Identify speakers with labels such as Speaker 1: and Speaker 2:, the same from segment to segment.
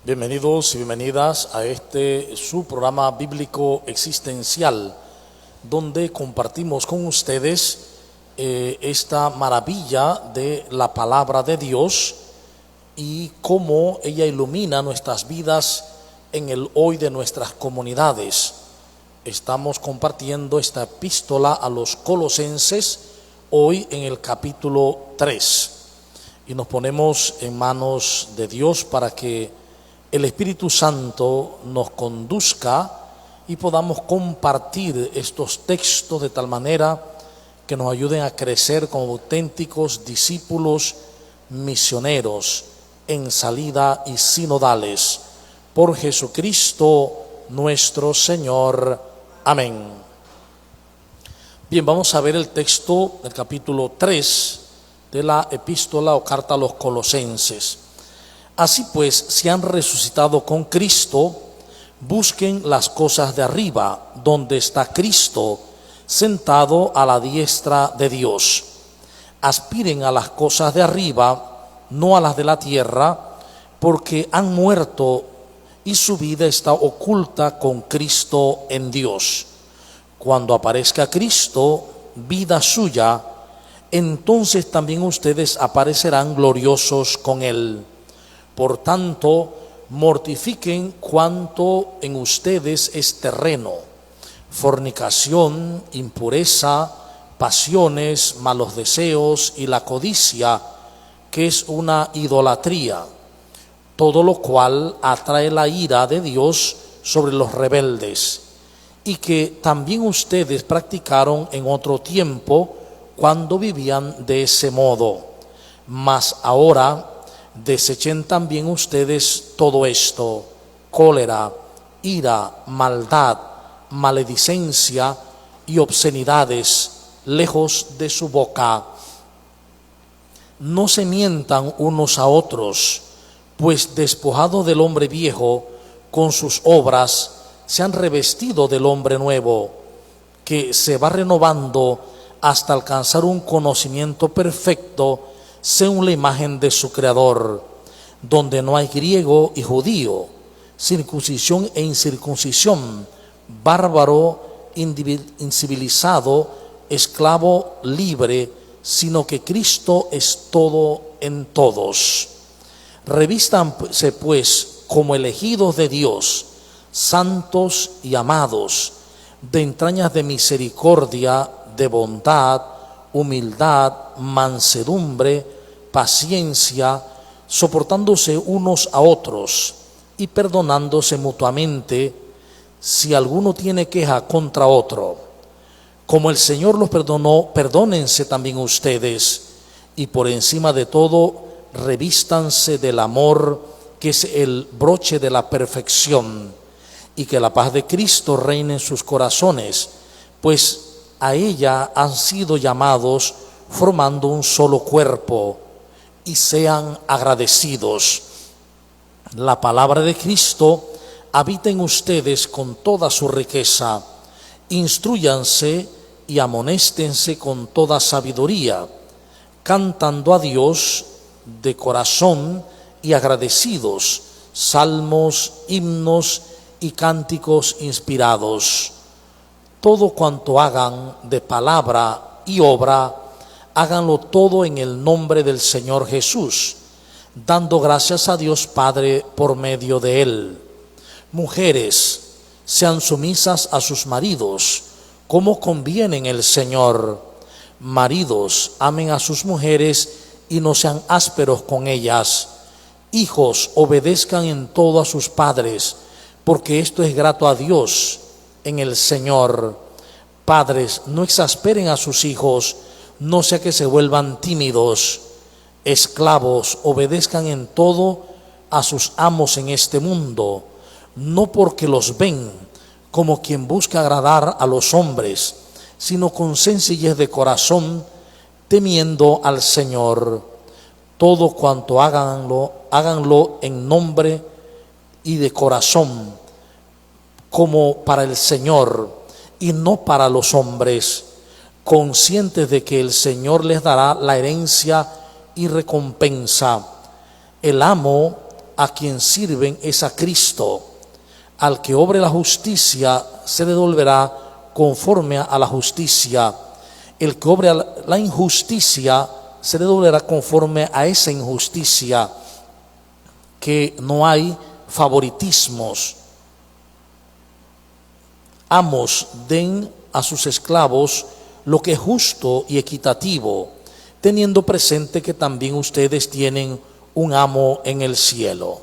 Speaker 1: Bienvenidos y bienvenidas a su programa bíblico existencial, donde compartimos con ustedes esta maravilla de la palabra de Dios y cómo ella ilumina nuestras vidas en el hoy de nuestras comunidades. Estamos compartiendo esta epístola a los Colosenses hoy en el capítulo 3 y nos ponemos en manos de Dios para que el Espíritu Santo nos conduzca y podamos compartir estos textos de tal manera que nos ayuden a crecer como auténticos discípulos misioneros en salida y sinodales. Por Jesucristo nuestro Señor. Amén. Bien, vamos a ver el texto del capítulo 3 de la epístola o carta a los Colosenses. Así pues, si han resucitado con Cristo, busquen las cosas de arriba, donde está Cristo, sentado a la diestra de Dios. Aspiren a las cosas de arriba, no a las de la tierra, porque han muerto y su vida está oculta con Cristo en Dios. Cuando aparezca Cristo, vida suya, entonces también ustedes aparecerán gloriosos con Él. Por tanto, mortifiquen cuanto en ustedes es terreno: fornicación, impureza, pasiones, malos deseos y la codicia, que es una idolatría, todo lo cual atrae la ira de Dios sobre los rebeldes, y que también ustedes practicaron en otro tiempo cuando vivían de ese modo. Mas ahora desechen también ustedes todo esto: cólera, ira, maldad, maledicencia y obscenidades, lejos de su boca. No se mientan unos a otros, pues despojados del hombre viejo con sus obras, se han revestido del hombre nuevo, que se va renovando hasta alcanzar un conocimiento perfecto según la imagen de su Creador, donde no hay griego y judío, circuncisión e incircuncisión, bárbaro, incivilizado, esclavo, libre, sino que Cristo es todo en todos. Revístanse pues como elegidos de Dios, santos y amados, de entrañas de misericordia, de bondad, humildad, mansedumbre, paciencia, soportándose unos a otros y perdonándose mutuamente si alguno tiene queja contra otro. Como el Señor los perdonó, perdónense también ustedes, y por encima de todo, revístanse del amor, que es el broche de la perfección, y que la paz de Cristo reine en sus corazones, pues a ella han sido llamados formando un solo cuerpo, y sean agradecidos. La palabra de Cristo habita en ustedes con toda su riqueza. Instrúyanse y amonéstense con toda sabiduría, cantando a Dios de corazón y agradecidos salmos, himnos y cánticos inspirados. Todo cuanto hagan de palabra y obra, háganlo todo en el nombre del Señor Jesús, dando gracias a Dios Padre por medio de Él. Mujeres, sean sumisas a sus maridos, como conviene en el Señor. Maridos, amen a sus mujeres y no sean ásperos con ellas. Hijos, obedezcan en todo a sus padres, porque esto es grato a Dios en el Señor. Padres, no exasperen a sus hijos, no sea que se vuelvan tímidos. Esclavos, obedezcan en todo a sus amos en este mundo, no porque los ven como quien busca agradar a los hombres, sino con sencillez de corazón, temiendo al Señor. Todo cuanto háganlo en nombre y de corazón, como para el Señor y no para los hombres, conscientes de que el Señor les dará la herencia y recompensa. El amo a quien sirven es a Cristo. Al que obre la justicia se le devolverá conforme a la justicia. El que obre la injusticia se le devolverá conforme a esa injusticia. Que no hay favoritismos. Amos, den a sus esclavos lo que es justo y equitativo, teniendo presente que también ustedes tienen un amo en el cielo.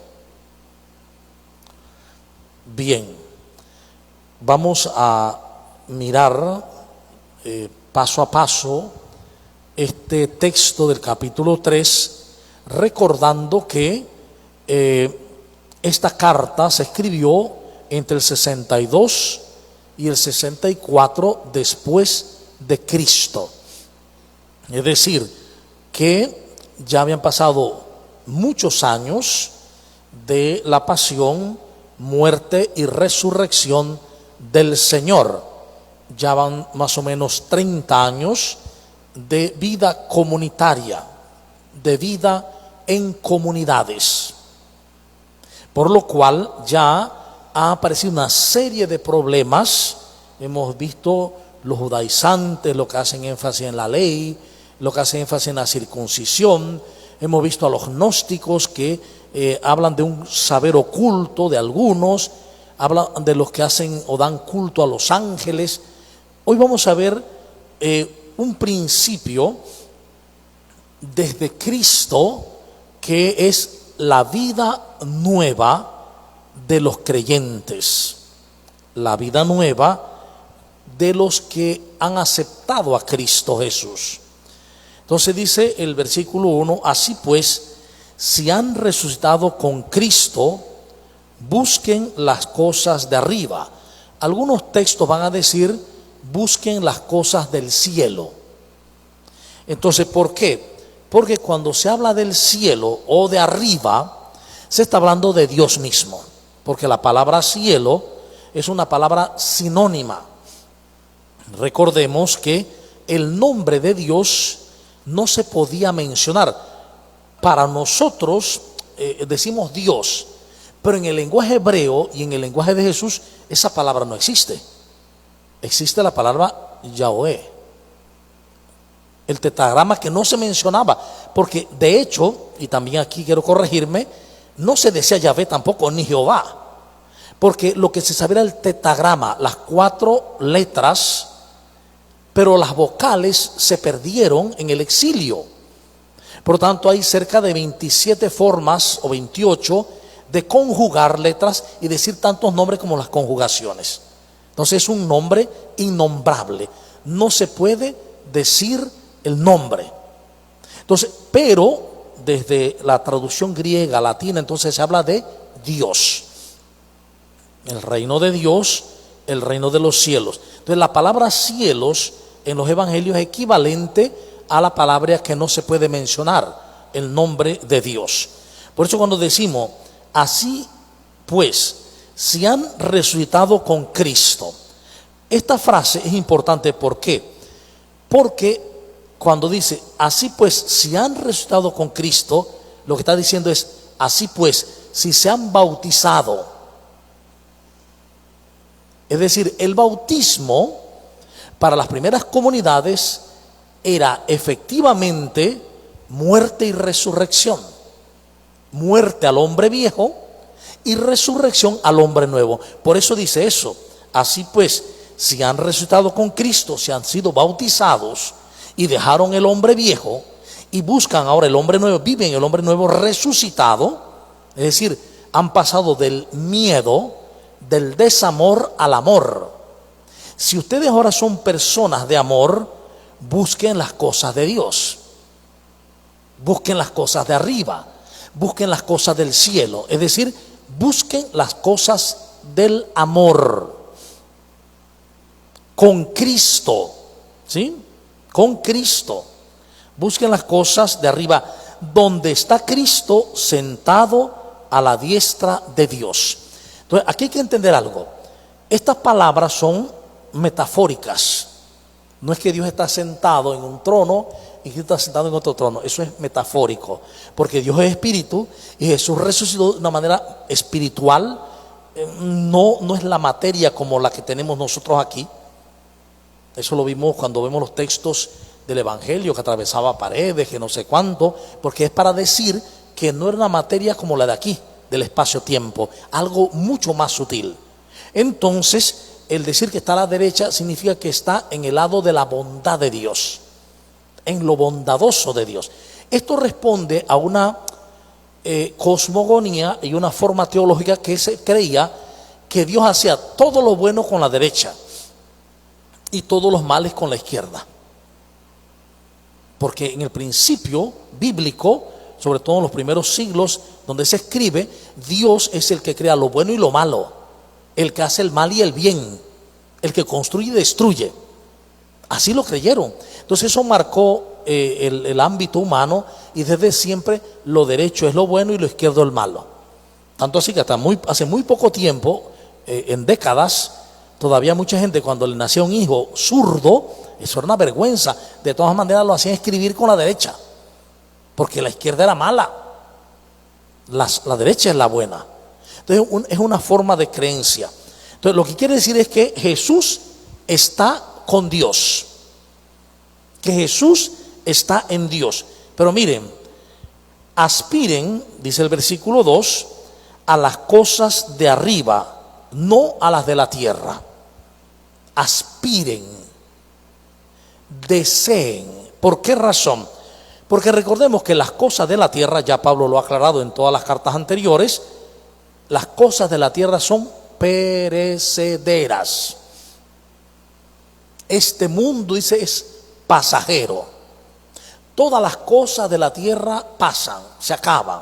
Speaker 1: Bien, vamos a mirar paso a paso este texto del capítulo 3, recordando que esta carta se escribió entre el 62 y el 64 después de Cristo. Es decir, que ya habían pasado muchos años de la pasión, muerte y resurrección del Señor. Ya van más o menos 30 años de vida comunitaria, de vida en comunidades, por lo cual ya ha aparecido una serie de problemas. Hemos visto los judaizantes, lo que hacen énfasis en la ley, lo que hacen énfasis en la circuncisión. Hemos visto a los gnósticos que hablan de un saber oculto de algunos, hablan de los que hacen o dan culto a los ángeles. Hoy vamos a ver un principio desde Cristo, que es la vida nueva de los creyentes, la vida nueva de los que han aceptado a Cristo Jesús. Entonces dice el versículo 1, así pues, si han resucitado con Cristo, busquen las cosas de arriba. Algunos textos van a decir, busquen las cosas del cielo. Entonces, ¿por qué? Porque cuando se habla del cielo o de arriba, se está hablando de Dios mismo. Porque la palabra cielo es una palabra sinónima. Recordemos que el nombre de Dios no se podía mencionar. Para nosotros decimos Dios, pero en el lenguaje hebreo y en el lenguaje de Jesús esa palabra no existe. Existe la palabra Yahweh, el tetragrama que no se mencionaba, porque de hecho, y también aquí quiero corregirme, no se decía Yahvé tampoco, ni Jehová, porque lo que se sabía era el tetragrama, las 4 letras, pero las vocales se perdieron en el exilio. Por lo tanto, hay cerca de 27 formas o 28 de conjugar letras y decir tantos nombres como las conjugaciones. Entonces es un nombre innombrable, no se puede decir el nombre. Entonces, pero desde la traducción griega, latina, entonces se habla de Dios, el reino de Dios, el reino de los cielos. Entonces la palabra cielos en los evangelios es equivalente a la palabra que no se puede mencionar, el nombre de Dios. Por eso cuando decimos, así pues, si han resucitado con Cristo, esta frase es importante. ¿Por qué? Porque cuando dice, así pues, si han resucitado con Cristo, lo que está diciendo es, así pues, si se han bautizado. Es decir, el bautismo para las primeras comunidades era efectivamente muerte y resurrección. Muerte al hombre viejo y resurrección al hombre nuevo. Por eso dice eso. Así pues, si han resucitado con Cristo, si han sido bautizados y dejaron el hombre viejo y buscan ahora el hombre nuevo, viven el hombre nuevo resucitado, es decir, han pasado del miedo, del desamor al amor. Si ustedes ahora son personas de amor, busquen las cosas de Dios, busquen las cosas de arriba, busquen las cosas del cielo, es decir, busquen las cosas del amor. Con Cristo, ¿sí? Con Cristo. Busquen las cosas de arriba, donde está Cristo sentado a la diestra de Dios. Entonces, aquí hay que entender algo. Estas palabras son metafóricas. No es que Dios está sentado en un trono y Cristo está sentado en otro trono. Eso es metafórico, porque Dios es espíritu y Jesús resucitó de una manera espiritual. No es la materia como la que tenemos nosotros aquí. Eso lo vimos cuando vemos los textos del Evangelio, que atravesaba paredes, que no sé cuánto, porque es para decir que no era una materia como la de aquí, del espacio-tiempo, algo mucho más sutil. Entonces, el decir que está a la derecha significa que está en el lado de la bondad de Dios, en lo bondadoso de Dios. Esto responde a una cosmogonía y una forma teológica que se creía que Dios hacía todo lo bueno con la derecha y todos los males con la izquierda. Porque en el principio bíblico, sobre todo en los primeros siglos donde se escribe, Dios es el que crea lo bueno y lo malo, el que hace el mal y el bien, el que construye y destruye. Así lo creyeron. Entonces eso marcó el ámbito humano, y desde siempre lo derecho es lo bueno y lo izquierdo el malo. Tanto así que hasta hace muy poco tiempo, en décadas, todavía mucha gente, cuando le nacía un hijo zurdo, eso era una vergüenza. De todas maneras lo hacían escribir con la derecha, porque la izquierda era mala, la derecha es la buena. Entonces es una forma de creencia. Entonces lo que quiere decir es que Jesús está con Dios, que Jesús está en Dios. Pero miren, aspiren, dice el versículo 2, a las cosas de arriba, no a las de la tierra. Aspiren, deseen. ¿Por qué razón? Porque recordemos que las cosas de la tierra, ya Pablo lo ha aclarado en todas las cartas anteriores, las cosas de la tierra son perecederas. Este mundo, dice, es pasajero. Todas las cosas de la tierra pasan, se acaban.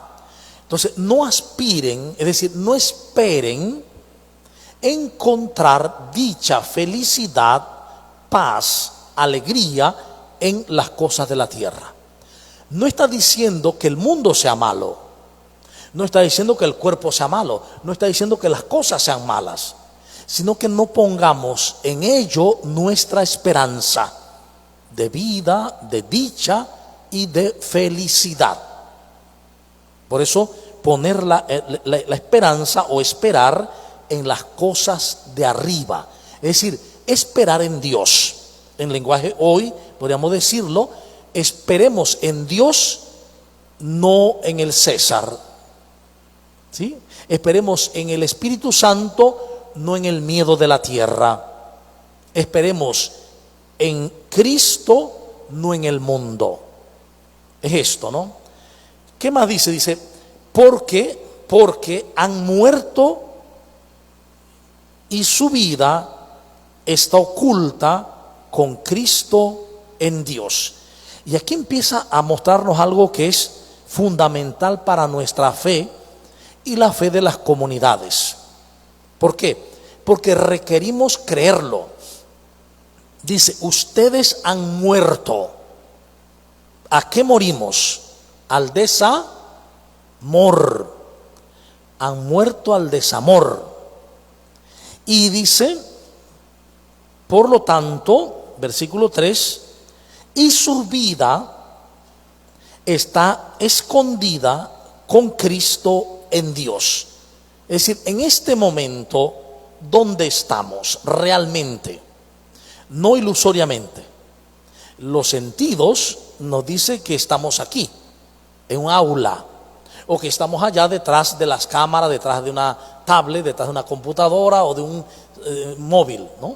Speaker 1: Entonces no aspiren, es decir, no esperen encontrar dicha, felicidad, paz, alegría en las cosas de la tierra. No está diciendo que el mundo sea malo, no está diciendo que el cuerpo sea malo, no está diciendo que las cosas sean malas, sino que no pongamos en ello nuestra esperanza de vida, de dicha y de felicidad. Por eso poner la esperanza o esperar en las cosas de arriba, es decir, esperar en Dios. En lenguaje hoy podríamos decirlo, esperemos en Dios, no en el César, ¿sí? Esperemos en el Espíritu Santo, no en el miedo de la tierra. Esperemos en Cristo, no en el mundo. Es esto, ¿no? ¿Qué más dice? Dice, porque han muerto y su vida está oculta con Cristo en Dios. Y aquí empieza a mostrarnos algo que es fundamental para nuestra fe y la fe de las comunidades. ¿Por qué? Porque requerimos creerlo. Dice, ustedes han muerto. ¿A qué morimos? Al desamor. Han muerto al desamor. Y dice, por lo tanto, versículo 3, y su vida está escondida con Cristo en Dios. Es decir, en este momento, ¿dónde estamos realmente? No ilusoriamente. Los sentidos nos dicen que estamos aquí, en un aula, o que estamos allá detrás de las cámaras, detrás de una tablet, detrás de una computadora o de un móvil, ¿no?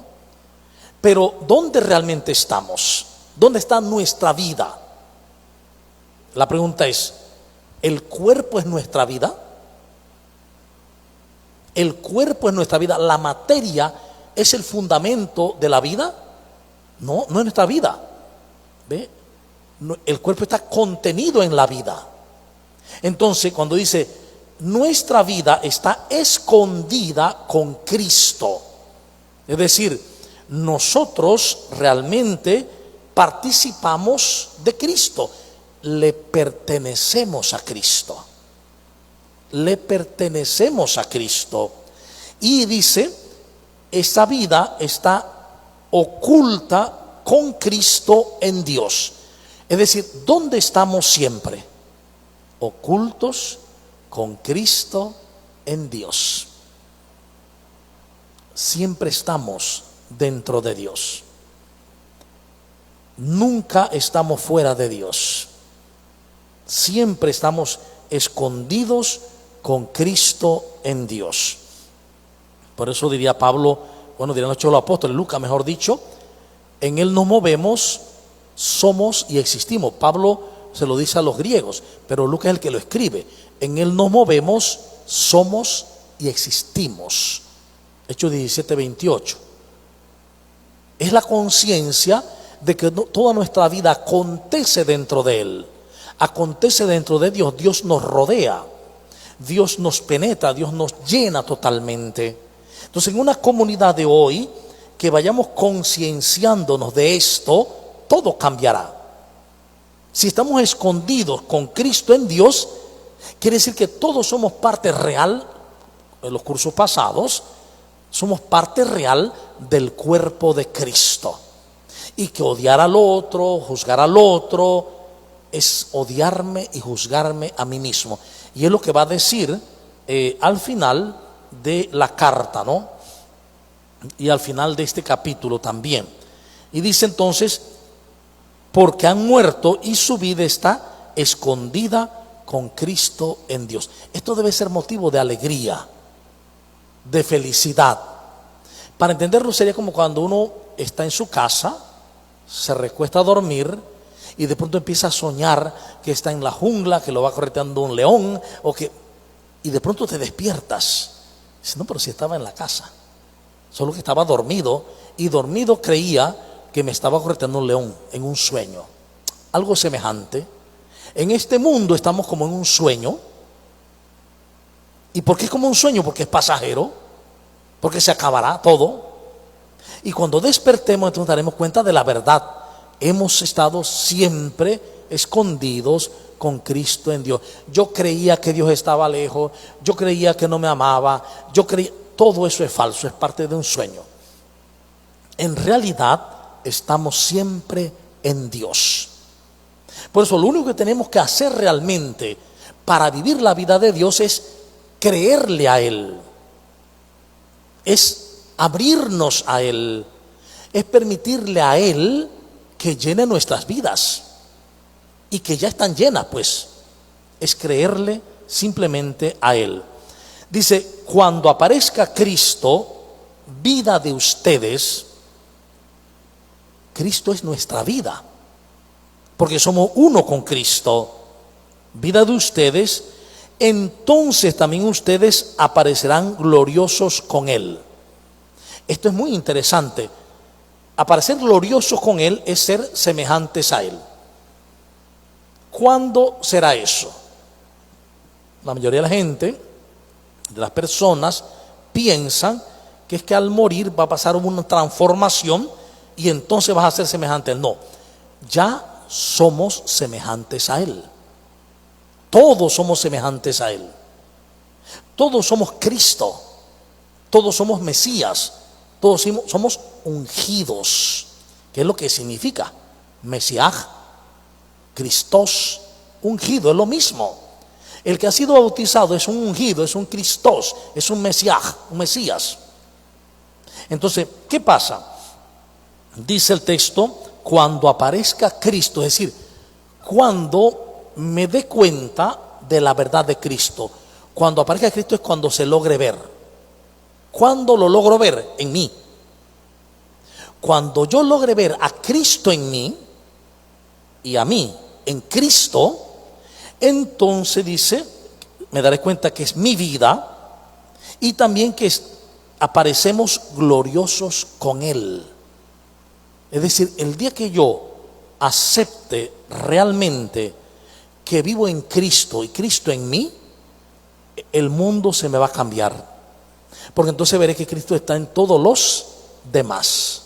Speaker 1: Pero ¿dónde realmente estamos? ¿Dónde está nuestra vida? La pregunta es, ¿el cuerpo es nuestra vida? ¿El cuerpo es nuestra vida? ¿La materia es el fundamento de la vida? No, no es nuestra vida. ¿Ve? El cuerpo está contenido en la vida. Entonces, cuando dice, nuestra vida está escondida con Cristo, es decir, nosotros realmente participamos de Cristo, le pertenecemos a Cristo, le pertenecemos a Cristo. Y dice, esa vida está oculta con Cristo en Dios. Es decir, ¿dónde estamos siempre? Ocultos con Cristo en Dios. Siempre estamos dentro de Dios. Nunca estamos fuera de Dios. Siempre estamos escondidos con Cristo en Dios. Por eso diría Pablo, bueno, dirían los apóstoles, Lucas mejor dicho, en Él nos movemos, somos y existimos. Pablo se lo dice a los griegos, pero Lucas es el que lo escribe. En Él nos movemos, somos y existimos. Hechos 17:28. Es la conciencia de que toda nuestra vida acontece dentro de Él, acontece dentro de Dios. Dios nos rodea, Dios nos penetra, Dios nos llena totalmente. Entonces, en una comunidad de hoy, que vayamos concienciándonos de esto, todo cambiará. Si estamos escondidos con Cristo en Dios, quiere decir que todos somos parte real. En los cursos pasados, somos parte real del cuerpo de Cristo. Y que odiar al otro, juzgar al otro, es odiarme y juzgarme a mí mismo. Y es lo que va a decir al final de la carta, ¿no? Y al final de este capítulo también. Y dice entonces, porque han muerto y su vida está escondida con Cristo en Dios. Esto debe ser motivo de alegría, de felicidad. Para entenderlo sería como cuando uno está en su casa, se recuesta a dormir y de pronto empieza a soñar que está en la jungla, que lo va correteando un león, y de pronto te despiertas. Dices, no, pero si estaba en la casa, solo que estaba dormido, y dormido creía que me estaba correteando un león en un sueño. Algo semejante. En este mundo estamos como en un sueño. ¿Y por qué es como un sueño? Porque es pasajero, porque se acabará todo. Y cuando despertemos, entonces nos daremos cuenta de la verdad. Hemos estado siempre escondidos con Cristo en Dios. Yo creía que Dios estaba lejos, yo creía que no me amaba, todo eso es falso, es parte de un sueño. En realidad estamos siempre en Dios. Por eso lo único que tenemos que hacer realmente para vivir la vida de Dios es creerle a Él, es abrirnos a Él, es permitirle a Él que llene nuestras vidas, y que ya están llenas, pues es creerle simplemente a Él. Dice, cuando aparezca Cristo, vida de ustedes. Cristo es nuestra vida, porque somos uno con Cristo. Vida de ustedes, entonces también ustedes aparecerán gloriosos con Él. Esto es muy interesante. Aparecer gloriosos con Él es ser semejantes a Él. ¿Cuándo será eso? La mayoría de la gente, de las personas, piensan que es que al morir va a pasar una transformación y entonces vas a ser semejante a Él. No, ya somos semejantes a Él. Todos somos semejantes a Él. Todos somos Cristo. Todos somos Mesías. Todos somos ungidos. ¿Qué es lo que significa? Mesías, Cristos, ungido, es lo mismo. El que ha sido bautizado es un ungido, es un Cristos, es un Mesías, un Mesías. Entonces, ¿qué pasa? Dice el texto, cuando aparezca Cristo, es decir, cuando me dé cuenta de la verdad de Cristo. Cuando aparezca Cristo es cuando se logre ver. ¿Cuándo lo logro ver? En mí. Cuando yo logre ver a Cristo en mí y a mí en Cristo, entonces dice, me daré cuenta que es mi vida y también que aparecemos gloriosos con Él. Es decir, el día que yo acepte realmente que vivo en Cristo y Cristo en mí, el mundo se me va a cambiar. Porque entonces veré que Cristo está en todos los demás.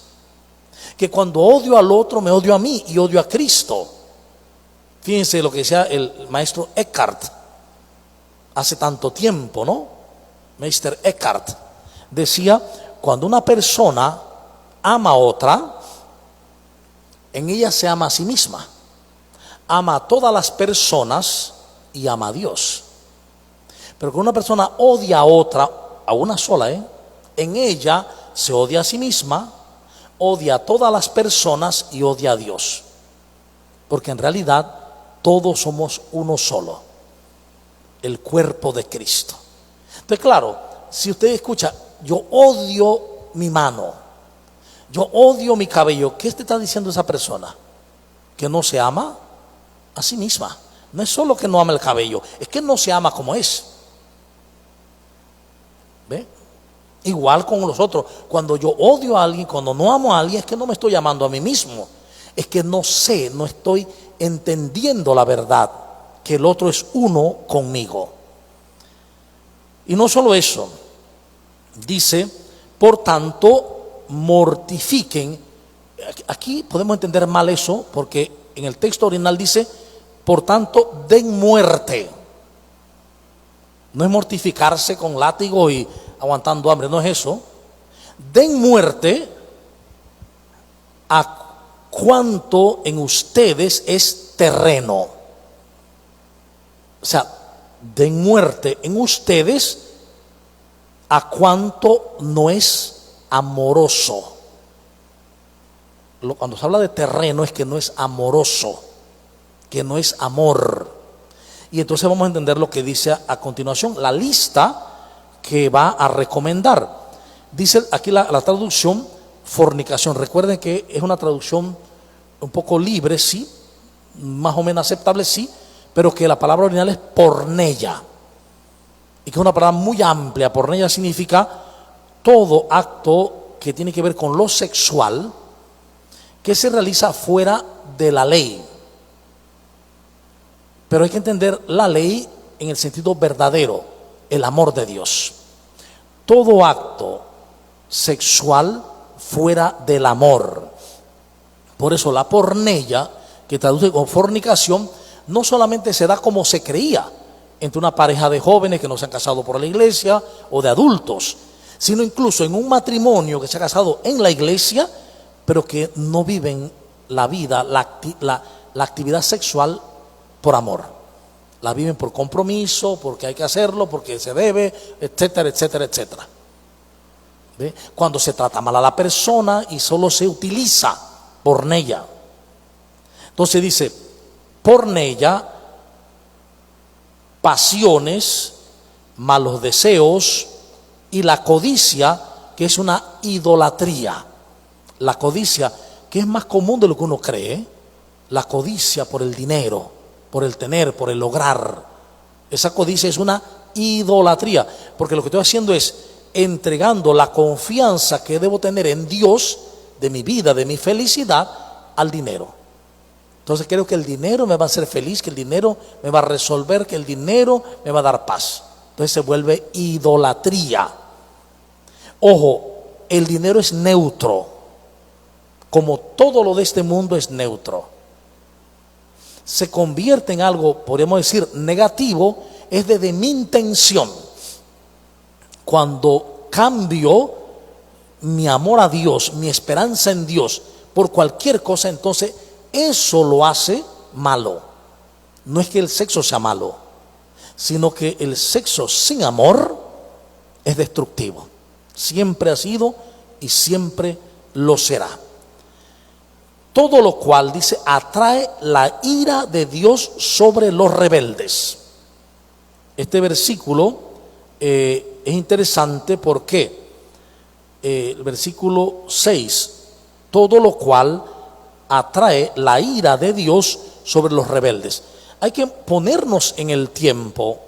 Speaker 1: Que cuando odio al otro, me odio a mí y odio a Cristo. Fíjense lo que decía el maestro Eckhart hace tanto tiempo, ¿no? Meister Eckhart decía, cuando una persona ama a otra, en ella se ama a sí misma. ama a todas las personas y ama a Dios. Pero cuando una persona odia a otra, a una sola, en ella se odia a sí misma, odia a todas las personas y odia a Dios. Porque en realidad todos somos uno solo, el cuerpo de Cristo. Entonces, claro, si usted escucha, yo odio mi mano, yo odio mi cabello, ¿qué te está diciendo esa persona? Que no se ama a sí misma. No es solo que no ama el cabello, es que no se ama como es. ¿Ve? Igual con los otros. Cuando yo odio a alguien, cuando no amo a alguien, es que no me estoy amando a mí mismo. Es que no sé, no estoy entendiendo la verdad, que el otro es uno conmigo. Y no solo eso, dice, por tanto, mortifiquen. Aquí podemos entender mal eso, porque en el texto original dice, por tanto, den muerte. No es mortificarse con látigo y aguantando hambre, no es eso. Den muerte a cuanto en ustedes es terreno. O sea, den muerte en ustedes a cuanto no es amoroso. Cuando se habla de terreno es que no es amoroso, que no es amor. Y entonces vamos a entender lo que dice a continuación, la lista que va a recomendar. Dice aquí la traducción fornicación. Recuerden que es una traducción un poco libre, sí, más o menos aceptable, sí, pero que la palabra original es porneia, y que es una palabra muy amplia. Porneia significa todo acto que tiene que ver con lo sexual que se realiza fuera de la ley. Pero hay que entender la ley en el sentido verdadero, el amor de Dios. Todo acto sexual fuera del amor. Por eso la porneia, que traduce como fornicación, no solamente se da como se creía entre una pareja de jóvenes que no se han casado por la iglesia o de adultos, sino incluso en un matrimonio que se ha casado en la iglesia, pero que no viven la vida, la actividad sexual por amor. La viven por compromiso, porque hay que hacerlo, porque se debe, etcétera, etcétera, etcétera. ¿Ve? Cuando se trata mal a la persona y solo se utiliza porneia. Entonces dice, porneia, pasiones, malos deseos y la codicia, que es una idolatría. La codicia, que es más común de lo que uno cree, la codicia por el dinero, por el tener, por el lograr. Esa codicia es una idolatría, porque lo que estoy haciendo es entregando la confianza que debo tener en Dios, de mi vida, de mi felicidad, al dinero. Entonces creo que el dinero me va a hacer feliz, que el dinero me va a resolver, que el dinero me va a dar paz. Entonces se vuelve idolatría. Ojo, el dinero es neutro, como todo lo de este mundo es neutro. Se convierte en algo, podríamos decir, negativo, es desde mi intención. Cuando cambio mi amor a Dios, mi esperanza en Dios, por cualquier cosa, entonces eso lo hace malo. No es que el sexo sea malo, sino que el sexo sin amor es destructivo. Siempre ha sido y siempre lo será. Todo lo cual, dice, atrae la ira de Dios sobre los rebeldes. Este versículo es interesante porque el versículo 6, todo lo cual atrae la ira de Dios sobre los rebeldes. Hay que ponernos en el tiempo.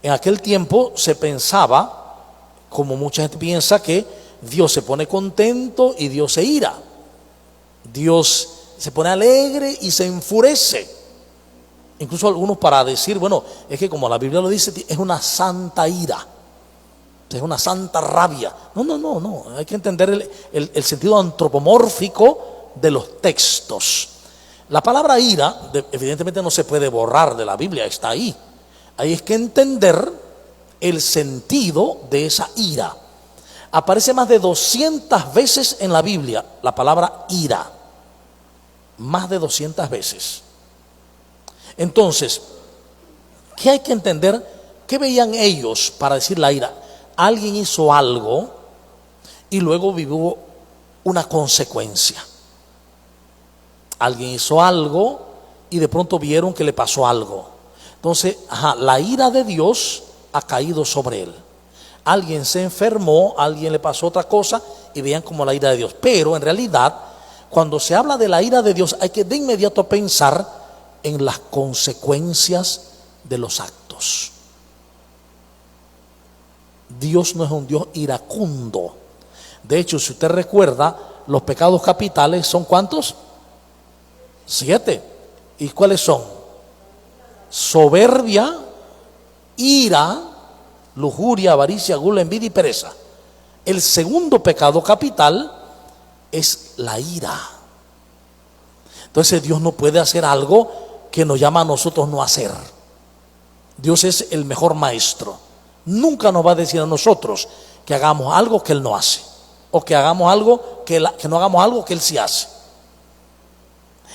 Speaker 1: En aquel tiempo se pensaba, como mucha gente piensa, que Dios se pone contento y Dios se ira. Dios se pone alegre y se enfurece. Incluso algunos para decir, bueno, es que como la Biblia lo dice, es una santa ira, es una santa rabia. No, hay que entender el sentido antropomórfico de los textos. La palabra ira, evidentemente no se puede borrar de la Biblia, está ahí. Ahí es que entender el sentido de esa ira. Aparece más de 200 veces en la Biblia la palabra ira. Más de 200 veces. Entonces, ¿qué hay que entender? ¿Qué veían ellos para decir la ira? Alguien hizo algo y luego vivió una consecuencia. Alguien hizo algo y de pronto vieron que le pasó algo. Entonces, la ira de Dios ha caído sobre él. Alguien se enfermó, alguien le pasó otra cosa y veían como la ira de Dios. Pero en realidad, cuando se habla de la ira de Dios, hay que de inmediato pensar en las consecuencias de los actos. Dios no es un Dios iracundo. De hecho, si usted recuerda, los pecados capitales son ¿cuántos? 7. ¿Y cuáles son? Soberbia, ira, lujuria, avaricia, gula, envidia y pereza. El segundo pecado capital es la ira. Entonces Dios no puede hacer algo que nos llama a nosotros no hacer. Dios es el mejor maestro. Nunca nos va a decir a nosotros que hagamos algo que Él no hace, o que hagamos algo que no hagamos algo que Él sí hace.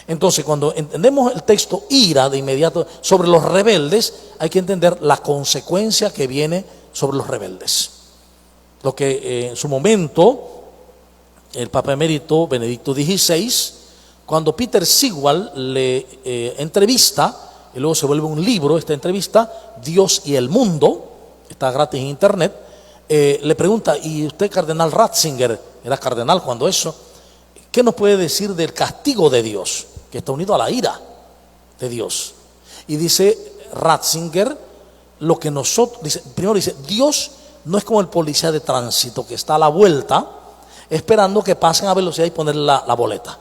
Speaker 1: Entonces, cuando entendemos el texto ira de inmediato sobre los rebeldes, hay que entender la consecuencia que viene sobre los rebeldes. Lo que en su momento el Papa Emérito Benedicto XVI, cuando Peter Sigwald le entrevista, y luego se vuelve un libro esta entrevista, Dios y el mundo, está gratis en internet, le pregunta: ¿y usted, cardenal Ratzinger, era cardenal cuando eso, qué nos puede decir del castigo de Dios, que está unido a la ira de Dios? Y dice Ratzinger, lo que nosotros, primero dice, Dios no es como el policía de tránsito que está a la vuelta esperando que pasen a velocidad y ponerle la boleta,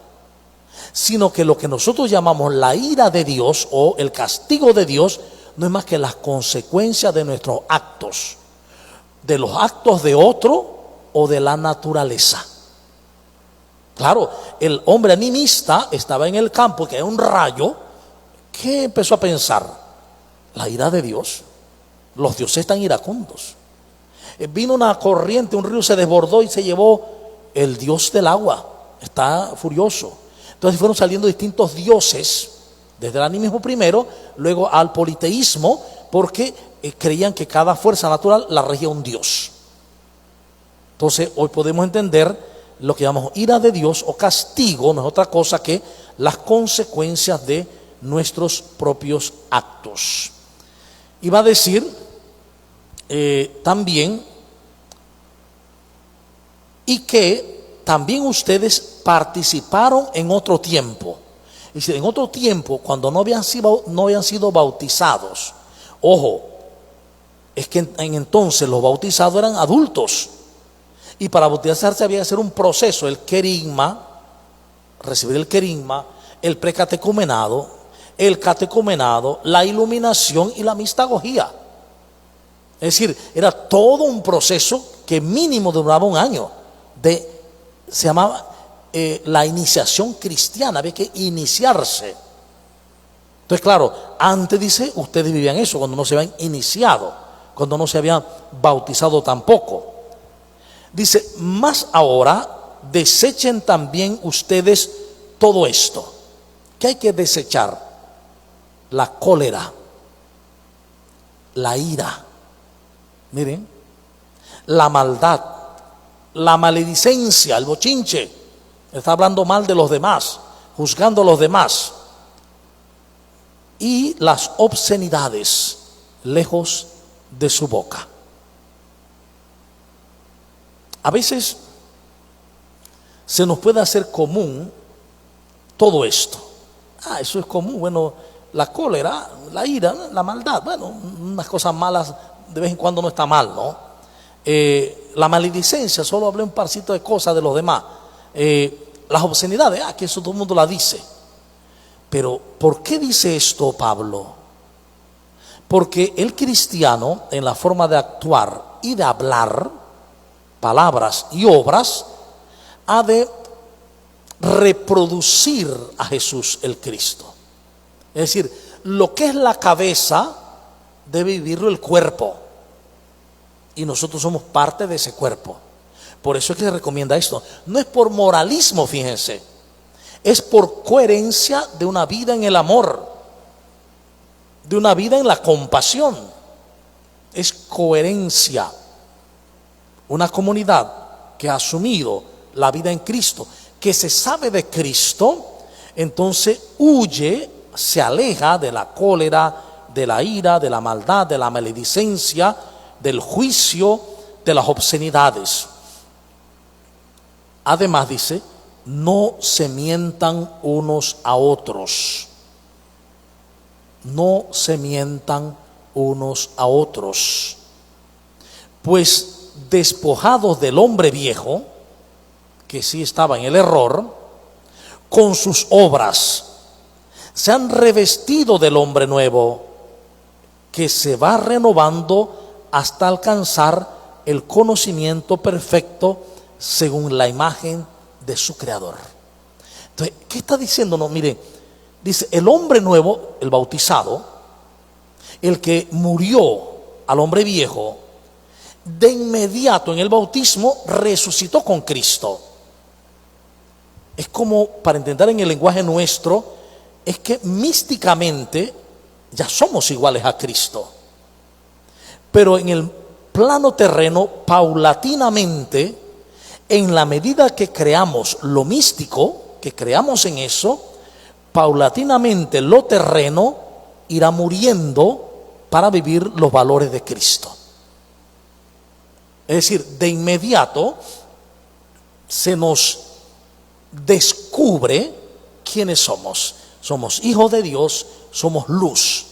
Speaker 1: sino que lo que nosotros llamamos la ira de Dios o el castigo de Dios no es más que las consecuencias de nuestros actos, de los actos de otro o de la naturaleza. Claro, el hombre animista estaba en el campo, que hay un rayo, ¿qué empezó a pensar? La ira de Dios. Los dioses están iracundos. Vino una corriente, un río se desbordó y se llevó el dios del agua. Está furioso. Entonces fueron saliendo distintos dioses, desde el animismo primero, luego al politeísmo, porque creían que cada fuerza natural la regía un dios. Entonces hoy podemos entender lo que llamamos ira de Dios o castigo, no es otra cosa que las consecuencias de nuestros propios actos. Y va a decir también, y que también ustedes participaron en otro tiempo. Es decir, en otro tiempo, cuando no habían sido bautizados. Ojo, es que en entonces los bautizados eran adultos. Y para bautizarse había que hacer un proceso, el querigma, recibir el querigma, el precatecumenado, el catecumenado, la iluminación y la mistagogía. Es decir, era todo un proceso que mínimo duraba un año. Se llamaba la iniciación cristiana, había que iniciarse. Entonces, claro, antes dice, ustedes vivían eso, cuando no se habían iniciado, cuando no se habían bautizado tampoco. Dice, más ahora desechen también ustedes todo esto. ¿Qué hay que desechar? La cólera, la ira, miren, la maldad, la maledicencia, el bochinche. Está hablando mal de los demás, juzgando a los demás. Y las obscenidades lejos de su boca. A veces se nos puede hacer común todo esto. Eso es común. Bueno, la cólera, la ira, la maldad. Bueno, unas cosas malas de vez en cuando no está mal, ¿no? La maledicencia, solo hablé un parcito de cosas de los demás. Las obscenidades, que eso todo el mundo la dice. Pero, ¿por qué dice esto Pablo? Porque el cristiano, en la forma de actuar y de hablar, palabras y obras, ha de reproducir a Jesús el Cristo. Es decir, lo que es la cabeza debe vivirlo el cuerpo, y nosotros somos parte de ese cuerpo. Por eso es que se recomienda esto. No es por moralismo, fíjense, es por coherencia de una vida en el amor. de una vida en la compasión. Es coherencia. Una comunidad que ha asumido la vida en Cristo, que se sabe de Cristo, entonces huye, se aleja de la cólera, de la ira, de la maldad, de la maledicencia, del juicio, de las obscenidades. Además dice, no se mientan unos a otros. No se mientan unos a otros. Pues despojados del hombre viejo, que sí estaba en el error, con sus obras, se han revestido del hombre nuevo, que se va renovando hasta alcanzar el conocimiento perfecto según la imagen de su Creador. Entonces, ¿qué está diciéndonos? Mire, dice, el hombre nuevo, el bautizado, el que murió al hombre viejo, de inmediato en el bautismo resucitó con Cristo. Es como, para entender en el lenguaje nuestro, es que místicamente ya somos iguales a Cristo. Pero en el plano terreno, paulatinamente, en la medida que creamos lo místico, que creamos en eso, paulatinamente lo terreno irá muriendo para vivir los valores de Cristo. Es decir, de inmediato se nos descubre quiénes somos. Somos hijos de Dios, somos luz.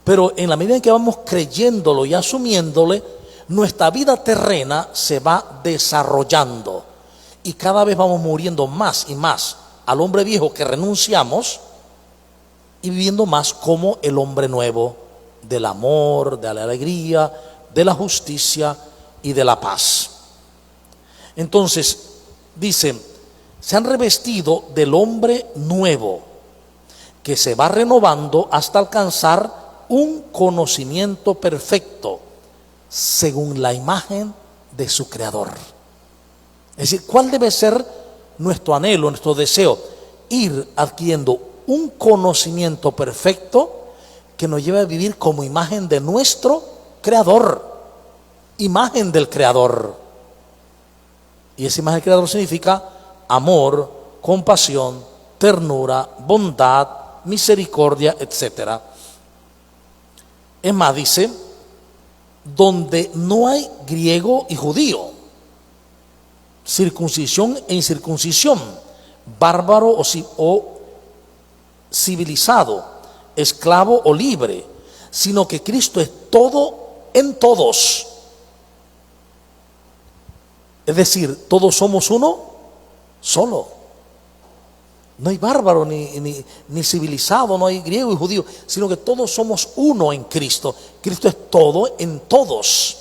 Speaker 1: Pero en la medida en que vamos creyéndolo y asumiéndole, nuestra vida terrena se va desarrollando. Y cada vez vamos muriendo más y más al hombre viejo que renunciamos y viviendo más como el hombre nuevo del amor, de la alegría, de la justicia y de la paz. Entonces, dice, se han revestido del hombre nuevo, que se va renovando hasta alcanzar un conocimiento perfecto, según la imagen de su Creador. Es decir, ¿cuál debe ser nuestro anhelo, nuestro deseo? Ir adquiriendo un conocimiento perfecto que nos lleve a vivir como imagen de nuestro Creador. Imagen del Creador. Y esa imagen del Creador significa amor, compasión, ternura, bondad, misericordia, etc. Es más, dice, donde no hay griego y judío, circuncisión e incircuncisión, bárbaro o civilizado, esclavo o libre, sino que Cristo es todo en todos. Es decir, todos somos uno solo. No hay bárbaro ni civilizado, no hay griego y judío, sino que todos somos uno en Cristo. Cristo es todo en todos.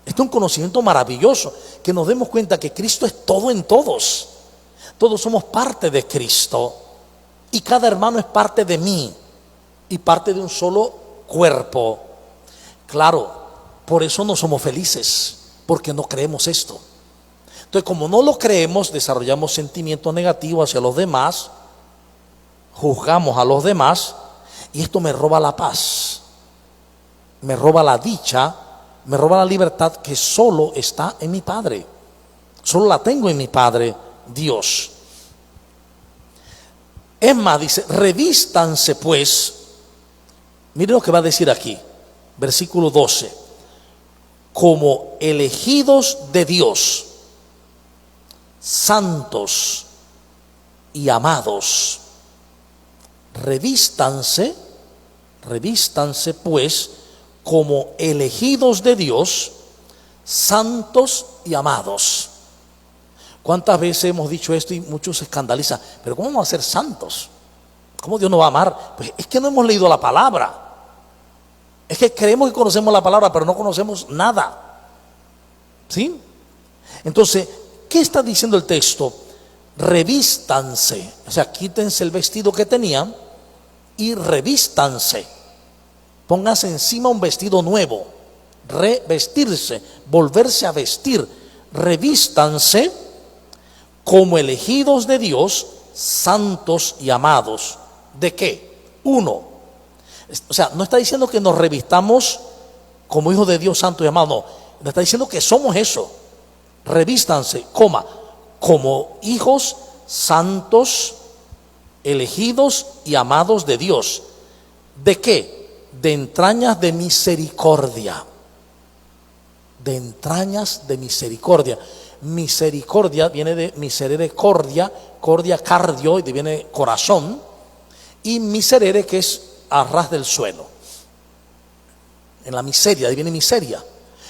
Speaker 1: Este es un conocimiento maravilloso, que nos demos cuenta que Cristo es todo en todos. Todos somos parte de Cristo y cada hermano es parte de mí y parte de un solo cuerpo. Claro, por eso no somos felices, porque no creemos esto. Entonces, como no lo creemos, desarrollamos sentimientos negativos hacia los demás, juzgamos a los demás, y esto me roba la paz, me roba la dicha, me roba la libertad que solo está en mi Padre. Solo la tengo en mi Padre, Dios. Es más, dice, revístanse pues, miren lo que va a decir aquí, versículo 12, como elegidos de Dios, santos y amados. Revístanse pues como elegidos de Dios, santos y amados. ¿Cuántas veces hemos dicho esto y muchos se escandalizan? Pero ¿cómo vamos a ser santos? ¿Cómo Dios nos va a amar? Pues es que no hemos leído la palabra. Es que creemos que conocemos la palabra, pero no conocemos nada. ¿Sí? Entonces, ¿qué está diciendo el texto? Revístanse, o sea, quítense el vestido que tenían y revístanse. Pónganse encima un vestido nuevo, revestirse, volverse a vestir. Revístanse como elegidos de Dios, santos y amados. ¿De qué? 1, O sea, no está diciendo que nos revistamos como hijos de Dios santo y amado, no. Nos está diciendo que somos eso. Revístanse, como hijos santos, elegidos y amados de Dios. ¿De qué? De entrañas de misericordia. De entrañas de misericordia. Misericordia viene de misericordia, cordia cardio, y viene corazón, y miserere, que es a ras del suelo. En la miseria, ahí viene miseria.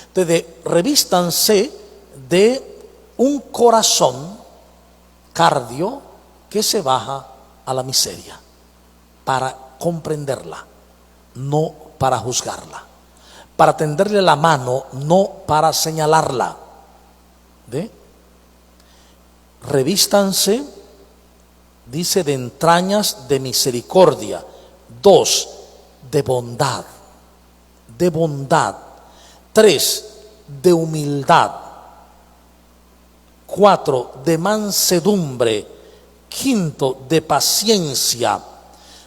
Speaker 1: Entonces, revístanse de un corazón cardio que se baja a la miseria para comprenderla, no para juzgarla, para tenderle la mano, no para señalarla. ¿Ve? Revístanse, dice, de entrañas de misericordia. 2, de bondad. De bondad. 3, de humildad. 4, de mansedumbre. 5, de paciencia,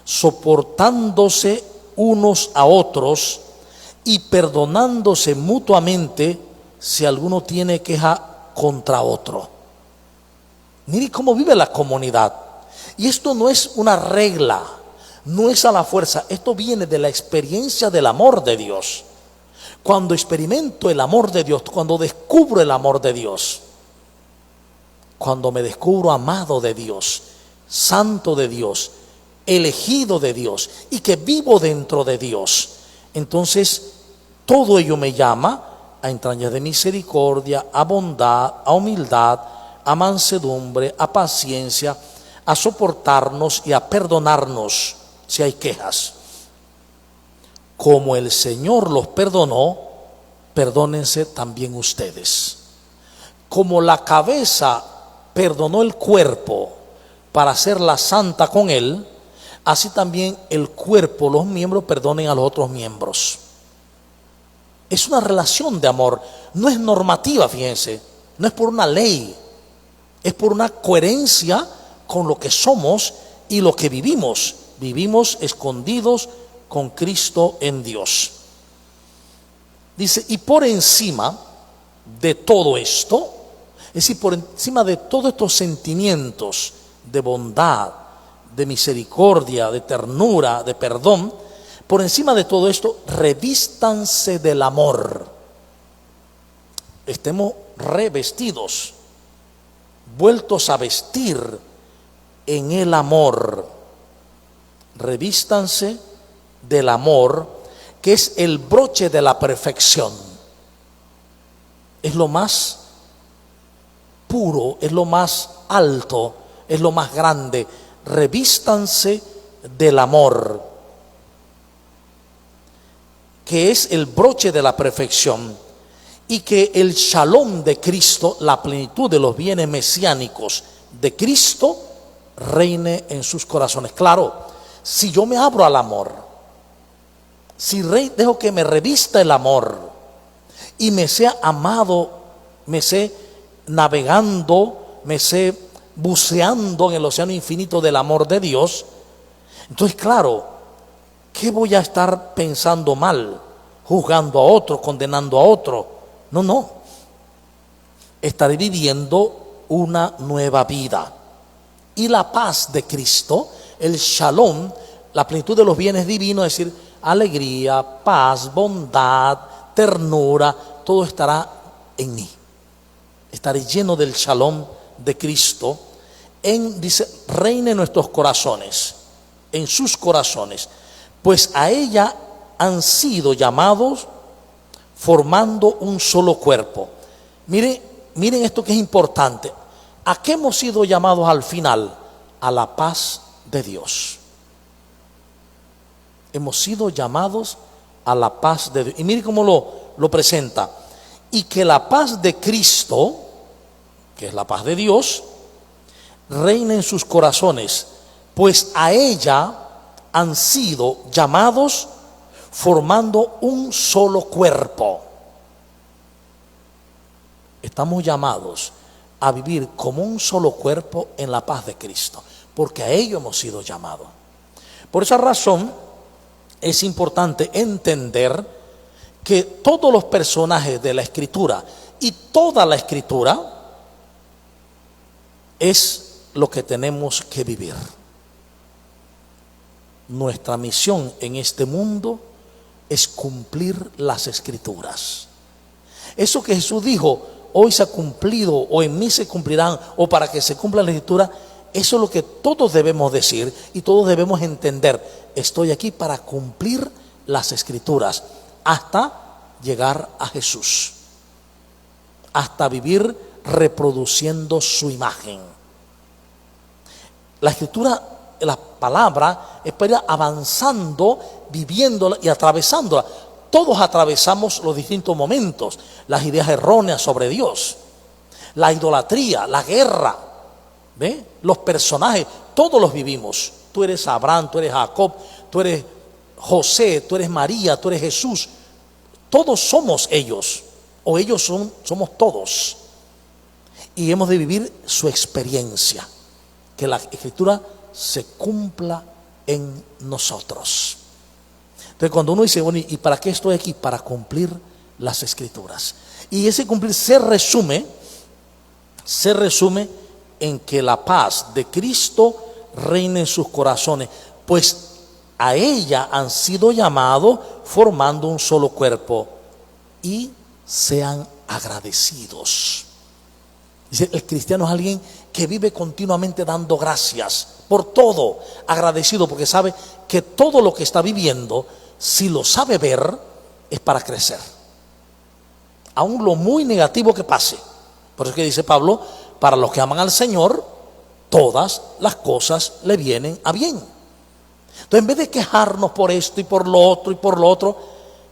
Speaker 1: soportándose unos a otros y perdonándose mutuamente si alguno tiene queja contra otro. Mire cómo vive la comunidad. Y esto no es una regla, no es a la fuerza, esto viene de la experiencia del amor de Dios. Cuando experimento el amor de Dios, cuando descubro el amor de Dios, cuando me descubro amado de Dios, santo de Dios, elegido de Dios y que vivo dentro de Dios, entonces todo ello me llama a entrañas de misericordia, a bondad, a humildad, a mansedumbre, a paciencia, a soportarnos y a perdonarnos si hay quejas. Como el Señor los perdonó, perdónense también ustedes. Como la cabeza perdonó el cuerpo para hacerla santa con él, así también el cuerpo, los miembros, perdonen a los otros miembros. Es una relación de amor, no es normativa, fíjense, no es por una ley, es por una coherencia con lo que somos y lo que vivimos. Vivimos escondidos con Cristo en Dios. Dice, y por encima de todo esto, es decir, por encima de todos estos sentimientos de bondad, de misericordia, de ternura, de perdón, por encima de todo esto, revístanse del amor. Estemos revestidos, vueltos a vestir en el amor. Revístanse del amor, que es el broche de la perfección. Es lo más puro, es lo más alto, es lo más grande. Revístanse del amor, que es el broche de la perfección, y que el shalom de Cristo, la plenitud de los bienes mesiánicos de Cristo, reine en sus corazones. Claro, si yo me abro al amor, si dejo que me revista el amor y me sea amado, me sé navegando, me sé buceando en el océano infinito del amor de Dios, entonces claro, ¿qué voy a estar pensando mal, juzgando a otro, condenando a otro? No, estaré viviendo una nueva vida. Y la paz de Cristo, el shalom, la plenitud de los bienes divinos, es decir, alegría, paz, bondad, ternura, todo estará en mí. Estaré lleno del shalom de Cristo. Dice, reine en nuestros corazones, en sus corazones, pues a ella han sido llamados formando un solo cuerpo. Miren esto que es importante. ¿A qué hemos sido llamados al final? A la paz de Dios. Hemos sido llamados a la paz de Dios. Y mire cómo lo presenta. Y que la paz de Cristo, que es la paz de Dios, reine en sus corazones, pues a ella han sido llamados formando un solo cuerpo. Estamos llamados a vivir como un solo cuerpo en la paz de Cristo, porque a ello hemos sido llamados. Por esa razón, es importante entender que todos los personajes de la Escritura y toda la Escritura es lo que tenemos que vivir. Nuestra misión en este mundo es cumplir las Escrituras. Eso que Jesús dijo, hoy se ha cumplido, o en mí se cumplirán, o para que se cumpla la Escritura, eso es lo que todos debemos decir y todos debemos entender. Estoy aquí para cumplir las Escrituras hasta llegar a Jesús, hasta vivir reproduciendo su imagen. La Escritura, la palabra, es para ir avanzando, viviéndola y atravesándola. Todos atravesamos los distintos momentos, las ideas erróneas sobre Dios, la idolatría, la guerra, ¿ve? Los personajes, todos los vivimos. Tú eres Abraham, tú eres Jacob, tú eres José, tú eres María, tú eres Jesús. Todos somos ellos, o ellos somos todos. Y hemos de vivir su experiencia, que la Escritura se cumpla en nosotros. Entonces, cuando uno dice, bueno, ¿y para qué estoy aquí? Para cumplir las Escrituras. Y ese cumplir se resume en que la paz de Cristo reine en sus corazones, pues a ella han sido llamados formando un solo cuerpo, y sean agradecidos. Dice, el cristiano es alguien que vive continuamente dando gracias por todo, agradecido, porque sabe que todo lo que está viviendo, si lo sabe ver, es para crecer, aún lo muy negativo que pase. Por eso es que dice Pablo, para los que aman al Señor, todas las cosas le vienen a bien. Entonces, en vez de quejarnos por esto y por lo otro y por lo otro,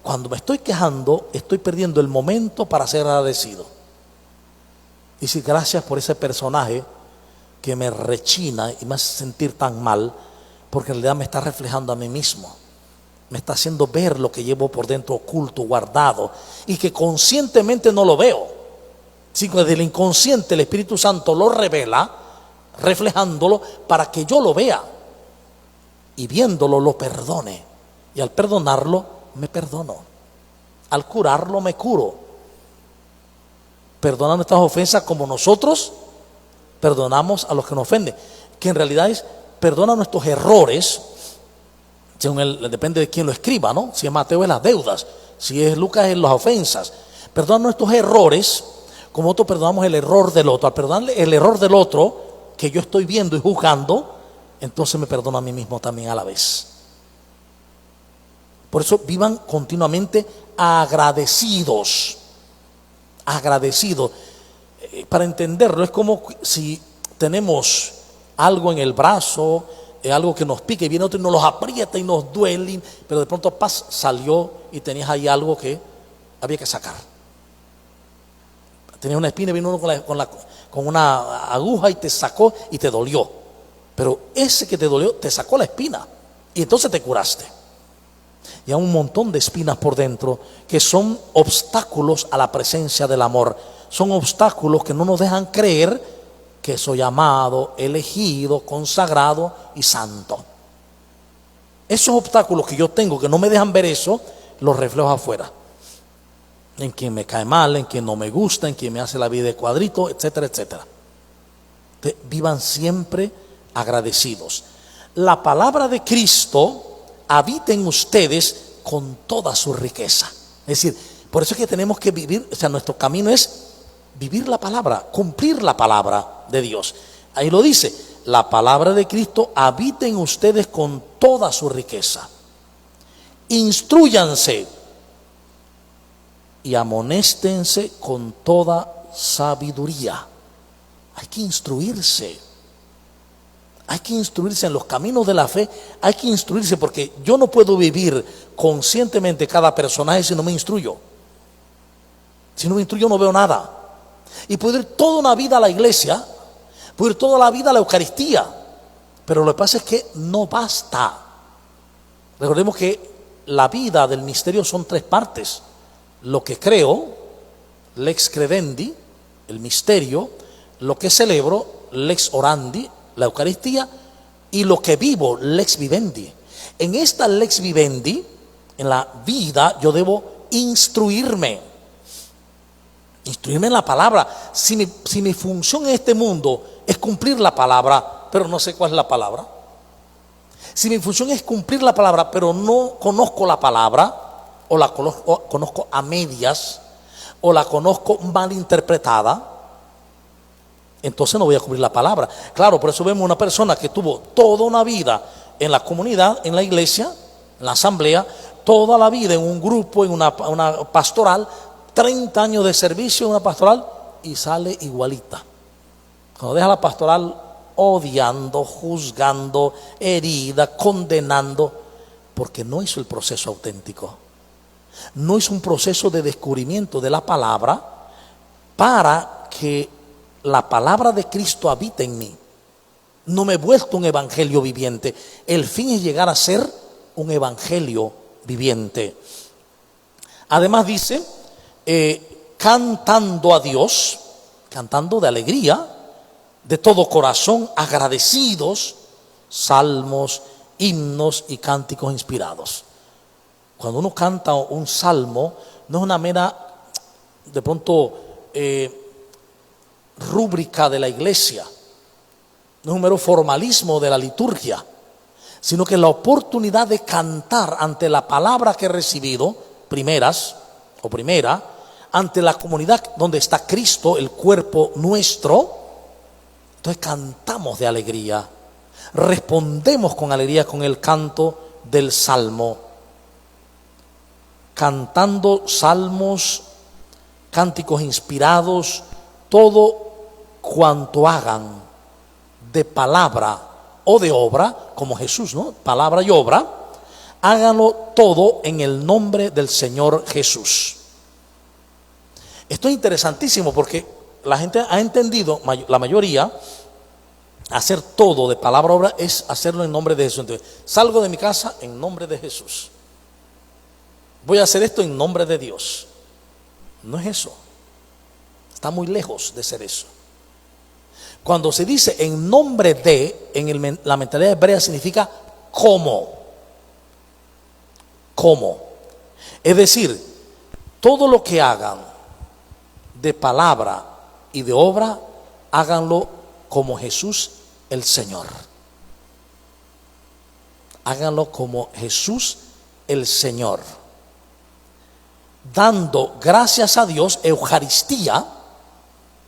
Speaker 1: cuando me estoy quejando, estoy perdiendo el momento para ser agradecido. Y decir, gracias por ese personaje que me rechina y me hace sentir tan mal, porque en realidad me está reflejando a mí mismo. Me está haciendo ver lo que llevo por dentro oculto, guardado, y que conscientemente no lo veo, sino desde el inconsciente el Espíritu Santo lo revela, reflejándolo para que yo lo vea, y viéndolo lo perdone, y al perdonarlo me perdono, al curarlo me curo. Perdona nuestras ofensas como nosotros perdonamos a los que nos ofenden, que en realidad es perdona nuestros errores, según depende de quién lo escriba, ¿no? Si es Mateo es las deudas, si es Lucas es las ofensas. Perdona nuestros errores como nosotros perdonamos el error del otro. Al perdonarle el error del otro que yo estoy viendo y juzgando, entonces me perdono a mí mismo también a la vez. Por eso vivan continuamente agradecidos. Para entenderlo, es como si tenemos algo en el brazo, algo que nos pique, y viene otro y nos los aprieta y nos duele, pero de pronto salió y tenías ahí algo que había que sacar. Tenías una espina y vino uno con una aguja y te sacó y te dolió, pero ese que te dolió te sacó la espina y entonces te curaste. Y hay un montón de espinas por dentro que son obstáculos a la presencia del amor, son obstáculos que no nos dejan creer que soy amado, elegido, consagrado y santo. Esos obstáculos que yo tengo que no me dejan ver eso, los reflejo afuera, en quien me cae mal, en quien no me gusta, en quien me hace la vida de cuadrito, etcétera, etcétera. Entonces, vivan siempre agradecidos. La palabra de Cristo habita en ustedes con toda su riqueza. Es decir, por eso es que tenemos que vivir, o sea, nuestro camino es vivir la palabra, cumplir la palabra de Dios. Ahí lo dice, la palabra de Cristo habita en ustedes con toda su riqueza. Instrúyanse y amonéstense con toda sabiduría. Hay que instruirse. Hay que instruirse en los caminos de la fe. Hay que instruirse, porque yo no puedo vivir conscientemente cada personaje si no me instruyo. Si no me instruyo no veo nada. Y puedo ir toda una vida a la iglesia, puedo ir toda la vida a la Eucaristía, pero lo que pasa es que no basta. Recordemos que la vida del misterio son tres partes: lo que creo, lex credendi, el misterio; lo que celebro, lex orandi, la Eucaristía; y lo que vivo, lex vivendi. En esta lex vivendi, en la vida, yo debo instruirme en la palabra. Si mi función en este mundo es cumplir la palabra, pero no sé cuál es la palabra. Si mi función es cumplir la palabra, pero no conozco la palabra, o la conozco a medias, o la conozco mal interpretada, entonces no voy a cumplir la palabra. Claro, por eso vemos una persona que tuvo toda una vida en la comunidad, en la iglesia, en la asamblea, toda la vida en un grupo, en una pastoral, 30 años de servicio en una pastoral, y sale igualita. Cuando deja la pastoral, odiando, juzgando, herida, condenando, porque no hizo el proceso auténtico. No hizo un proceso de descubrimiento de la palabra para que la palabra de Cristo habite en mí. No me he vuelto un evangelio viviente. El fin es llegar a ser un evangelio viviente. Además dice, cantando a Dios, cantando de alegría, de todo corazón, agradecidos, salmos, himnos y cánticos inspirados. Cuando uno canta un salmo, no es una mera, de pronto, rúbrica de la iglesia, no es un mero formalismo de la liturgia, sino que la oportunidad de cantar ante la palabra que he recibido, primera, ante la comunidad donde está Cristo, el cuerpo nuestro. Entonces cantamos de alegría, respondemos con alegría con el canto del salmo, cantando salmos, cánticos inspirados, todo cuanto hagan de palabra o de obra, como Jesús, ¿no? Palabra y obra, háganlo todo en el nombre del Señor Jesús. Esto es interesantísimo porque la gente ha entendido, la mayoría, hacer todo de palabra obra es hacerlo en nombre de Jesús. Entonces, salgo de mi casa en nombre de Jesús. Voy a hacer esto en nombre de Dios. No es eso. Está muy lejos de ser eso. Cuando se dice en nombre de, la mentalidad hebrea significa como. Como. Es decir, todo lo que hagan de palabra y de obra, háganlo como Jesús el Señor. Háganlo como Jesús el Señor. Dando gracias a Dios, Eucaristía.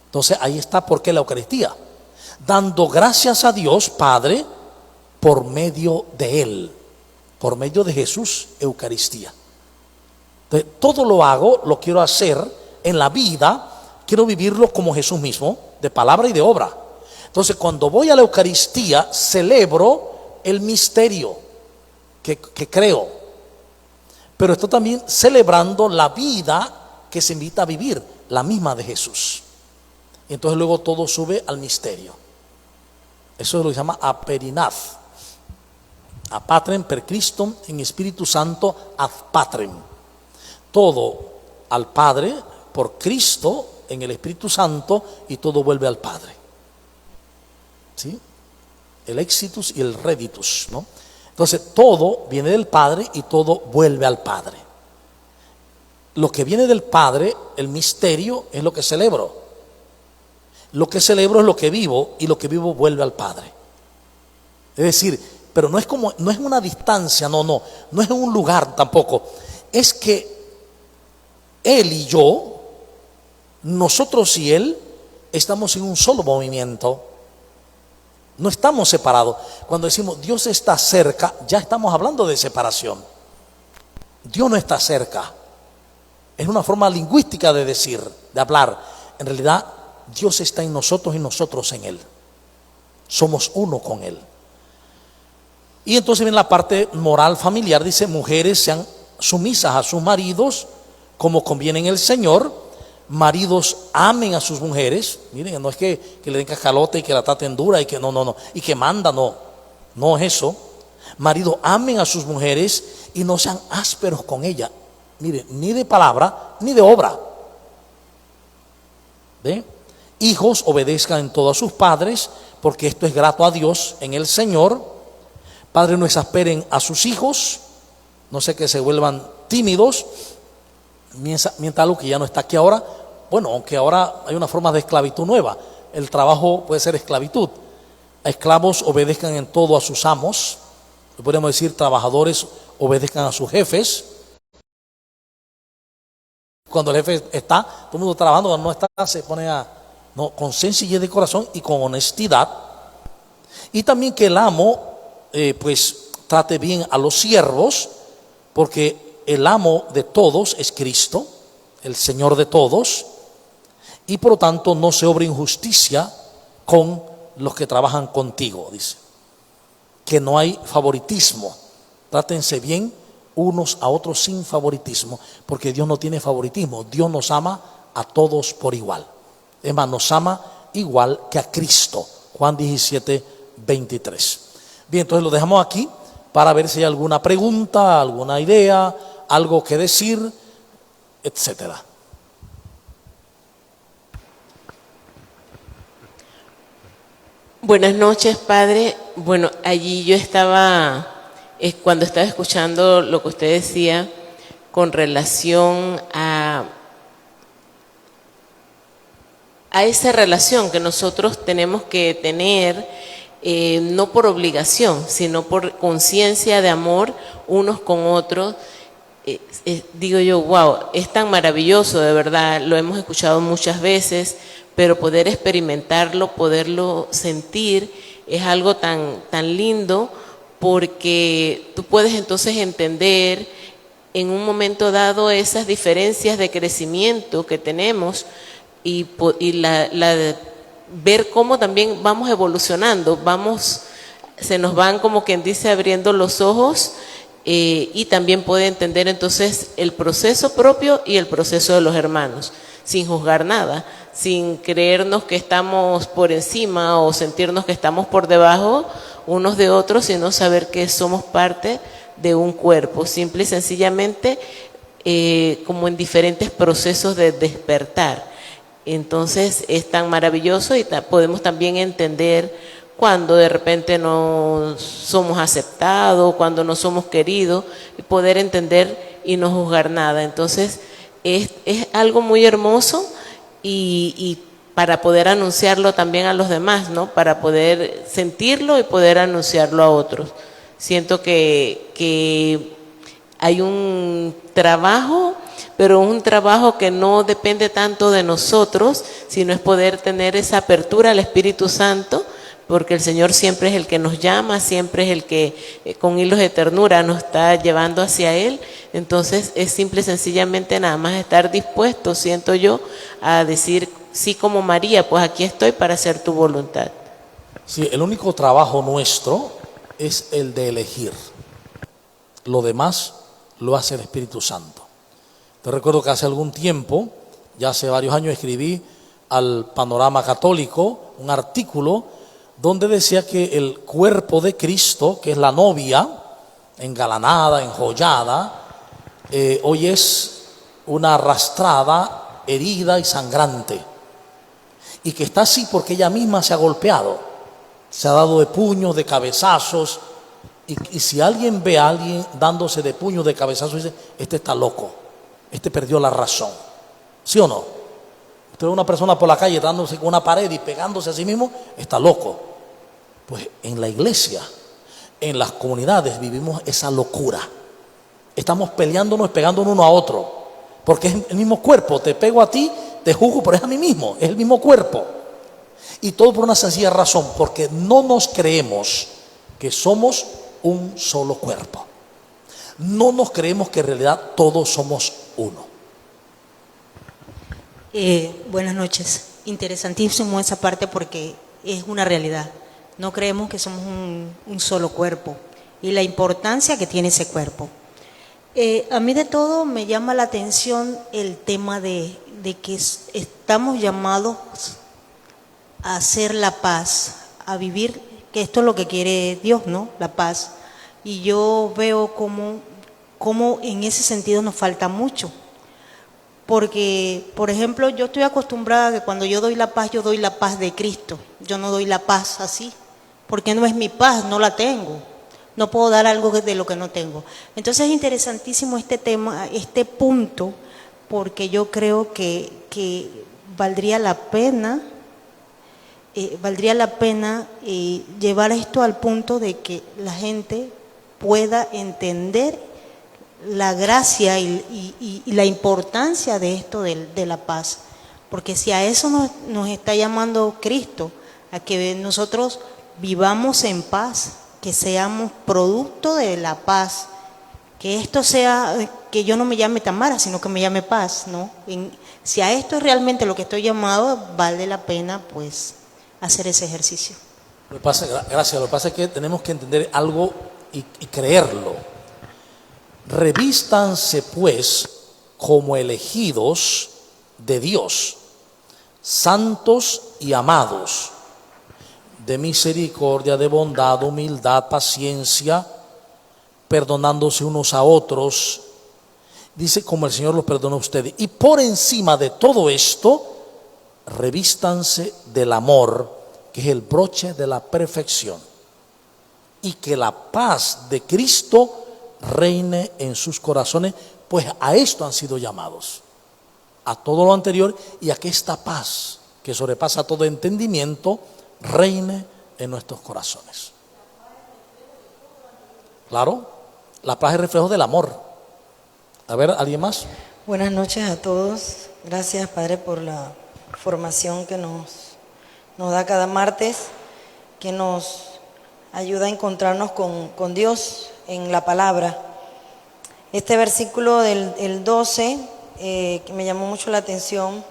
Speaker 1: Entonces ahí está por qué la Eucaristía. Dando gracias a Dios Padre por medio de Él. Por medio de Jesús, Eucaristía. Entonces, todo lo quiero hacer en la vida. Quiero vivirlo como Jesús mismo, de palabra y de obra. Entonces, cuando voy a la Eucaristía, celebro el misterio que creo. Pero estoy también celebrando la vida que se invita a vivir, la misma de Jesús. Y entonces luego todo sube al misterio. Eso es lo que se llama aperinaz. A patrem per Christum en Espíritu Santo ad patrem. Todo al Padre por Cristo en el Espíritu Santo, y todo vuelve al Padre. ¿Sí? El exitus y el reditus, ¿no? Entonces todo viene del Padre y todo vuelve al Padre. Lo que viene del Padre, el misterio, es lo que celebro. Lo que celebro es lo que vivo, y lo que vivo vuelve al Padre. Es decir, pero no es una distancia, no es un lugar tampoco. Es que Él y yo, nosotros y Él, estamos en un solo movimiento. No estamos separados. Cuando decimos Dios está cerca, ya estamos hablando de separación. Dios no está cerca. Es una forma lingüística de decir, de hablar. En realidad, Dios está en nosotros y nosotros en Él. Somos uno con Él. Y entonces viene la parte moral familiar. Dice, mujeres sean sumisas a sus maridos como conviene en el Señor. Maridos amen a sus mujeres. Miren, no es que le den cascalote y que la traten dura y que no. Y que manda, no es eso. Maridos amen a sus mujeres y no sean ásperos con ella. Miren, ni de palabra ni de obra. ¿Ve? Hijos, obedezcan en todo a sus padres, porque esto es grato a Dios en el Señor. Padres, no exasperen a sus hijos, no sé, que se vuelvan tímidos, mientras algo que ya no está aquí ahora. Bueno, aunque ahora hay una forma de esclavitud nueva, el trabajo puede ser esclavitud. Esclavos obedezcan en todo a sus amos, podríamos decir trabajadores obedezcan a sus jefes. Cuando el jefe está, todo el mundo trabajando, cuando no está, se pone con sencillez de corazón y con honestidad. Y también que el amo, pues, trate bien a los siervos, porque el amo de todos es Cristo, el Señor de todos, y por lo tanto no se obre injusticia con los que trabajan contigo, dice. Que no hay favoritismo, trátense bien unos a otros sin favoritismo, porque Dios no tiene favoritismo, Dios nos ama a todos por igual. Es más, nos ama igual que a Cristo. Juan 17, 23. Bien, entonces lo dejamos aquí para ver si hay alguna pregunta, alguna idea, algo que decir, etcétera.
Speaker 2: Buenas noches, padre. Bueno, allí yo estaba, cuando estaba escuchando lo que usted decía con relación a esa relación que nosotros tenemos que tener, no por obligación, sino por conciencia de amor unos con otros. Digo yo, wow, es tan maravilloso, de verdad, lo hemos escuchado muchas veces, pero poder experimentarlo, poderlo sentir, es algo tan lindo, porque tú puedes entonces entender en un momento dado esas diferencias de crecimiento que tenemos y ver cómo también vamos evolucionando, se nos van, como quien dice, abriendo los ojos, y también puede entender entonces el proceso propio y el proceso de los hermanos, sin juzgar nada, sin creernos que estamos por encima o sentirnos que estamos por debajo unos de otros, sino saber que somos parte de un cuerpo, simple y sencillamente como en diferentes procesos de despertar. Entonces es tan maravilloso, y podemos también entender cuando de repente no somos aceptados, cuando no somos queridos, y poder entender y no juzgar nada. Entonces es algo muy hermoso, y para poder anunciarlo también a los demás, ¿no? Para poder sentirlo y poder anunciarlo a otros. Siento que hay un trabajo, pero un trabajo que no depende tanto de nosotros, sino es poder tener esa apertura al Espíritu Santo, porque el Señor siempre es el que nos llama, siempre es el que con hilos de ternura nos está llevando hacia Él. Entonces es simple y sencillamente nada más estar dispuesto, siento yo, a decir sí, como María, pues aquí estoy para hacer tu voluntad.
Speaker 1: Sí, el único trabajo nuestro es el de elegir. Lo demás lo hace el Espíritu Santo. Te recuerdo que hace algún tiempo, ya hace varios años, escribí al Panorama Católico un artículo donde decía que el cuerpo de Cristo, que es la novia, engalanada, enjollada, hoy es una arrastrada, herida y sangrante, y que está así porque ella misma se ha golpeado, se ha dado de puños, de cabezazos, y si alguien ve a alguien dándose de puños, de cabezazos, dice, este está loco, este perdió la razón, ¿sí o no? Usted ve a una persona por la calle dándose con una pared y pegándose a sí mismo, está loco. Pues en la iglesia, en las comunidades vivimos esa locura. Estamos peleándonos, pegándonos uno a otro, porque es el mismo cuerpo. Te pego a ti, te juzgo, pero es a mí mismo, es el mismo cuerpo. Y todo por una sencilla razón, porque no nos creemos que somos un solo cuerpo. No nos creemos que en realidad todos somos uno.
Speaker 3: Buenas noches. Interesantísimo esa parte, porque es una realidad. No creemos que somos un solo cuerpo, y la importancia que tiene ese cuerpo. A mí de todo me llama la atención el tema de que estamos llamados a hacer la paz, a vivir, que esto es lo que quiere Dios, ¿no? La paz. Y yo veo cómo en ese sentido nos falta mucho. Porque, por ejemplo, yo estoy acostumbrada a que cuando yo doy la paz de Cristo. Yo no doy la paz así, porque no es mi paz, no la tengo. no puedo dar algo de lo que no tengo. Entonces es interesantísimo este tema, este punto, porque yo creo que valdría la pena llevar esto al punto de que la gente pueda entender la gracia y la importancia de esto de la paz. Porque si a eso nos está llamando Cristo, a que nosotros vivamos en paz, que seamos producto de la paz, que esto sea, que yo no me llame Tamara, sino que me llame Paz, ¿no? Si a esto es realmente lo que estoy llamado, vale la pena pues hacer ese ejercicio.
Speaker 1: Gracias, lo que pasa es que tenemos que entender algo y creerlo. Revístanse pues como elegidos de Dios, santos y amados, de misericordia, de bondad, humildad, paciencia, perdonándose unos a otros. Dice, como el Señor los perdonó a ustedes. Y por encima de todo esto, revístanse del amor, que es el broche de la perfección. Y que la paz de Cristo reine en sus corazones, pues a esto han sido llamados. A todo lo anterior y a que esta paz, que sobrepasa todo entendimiento, reine en nuestros corazones. Claro, la paz es reflejo del amor. A ver, ¿alguien más?
Speaker 4: Buenas noches a todos. Gracias, Padre, por la formación que nos da cada martes, que nos ayuda a encontrarnos con Dios en la palabra. Este versículo del 12, que me llamó mucho la atención,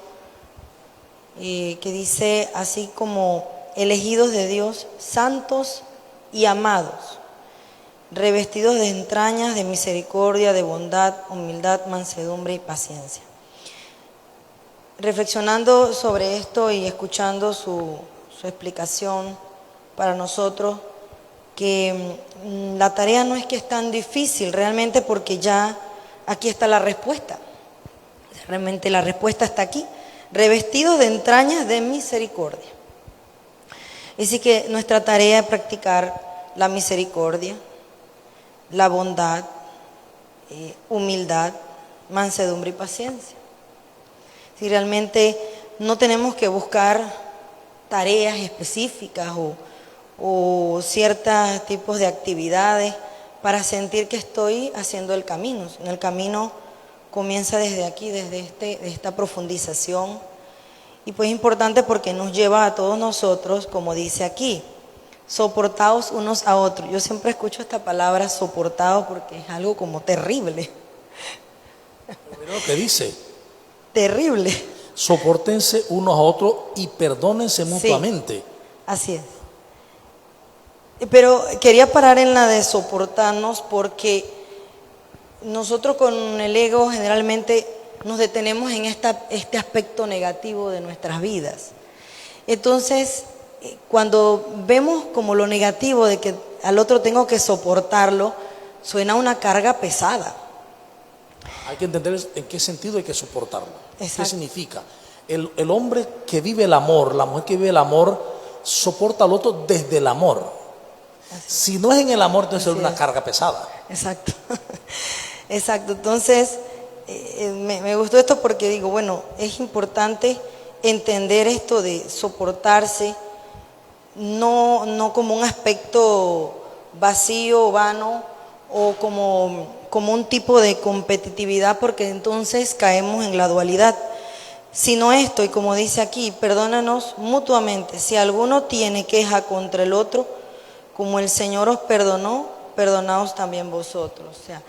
Speaker 4: que dice así como elegidos de Dios, santos y amados, revestidos de entrañas, de misericordia, de bondad, humildad, mansedumbre y paciencia. Reflexionando sobre esto y escuchando su explicación para nosotros, que la tarea no es que es tan difícil realmente, porque ya aquí está la respuesta. Realmente la respuesta está aquí, revestidos de entrañas de misericordia. Así que nuestra tarea es practicar la misericordia, la bondad, humildad, mansedumbre y paciencia. Si realmente no tenemos que buscar tareas específicas o ciertos tipos de actividades para sentir que estoy haciendo el camino. El camino comienza desde aquí, desde esta profundización. Y pues es importante porque nos lleva a todos nosotros, como dice aquí, soportados unos a otros. Yo siempre escucho esta palabra soportados porque es algo como terrible.
Speaker 1: Mira lo que dice.
Speaker 4: Terrible.
Speaker 1: Sopórtense unos a otros y perdónense mutuamente.
Speaker 4: Sí, así es. Pero quería parar en la de soportarnos, porque nosotros con el ego generalmente nos detenemos en este aspecto negativo de nuestras vidas. Entonces, cuando vemos como lo negativo de que al otro tengo que soportarlo, suena una carga pesada.
Speaker 1: Hay que entender en qué sentido hay que soportarlo.
Speaker 4: Exacto.
Speaker 1: ¿Qué significa? El hombre que vive el amor, la mujer que vive el amor, soporta al otro desde el amor. Si no es en el amor, entonces es una carga pesada.
Speaker 4: Exacto. Exacto. Entonces, me gustó esto porque digo, bueno, es importante entender esto de soportarse, no como un aspecto vacío, vano, o como un tipo de competitividad, porque entonces caemos en la dualidad. Sino esto, y como dice aquí, perdónanos mutuamente. Si alguno tiene queja contra el otro, como el Señor os perdonó, perdonaos también vosotros. O sea,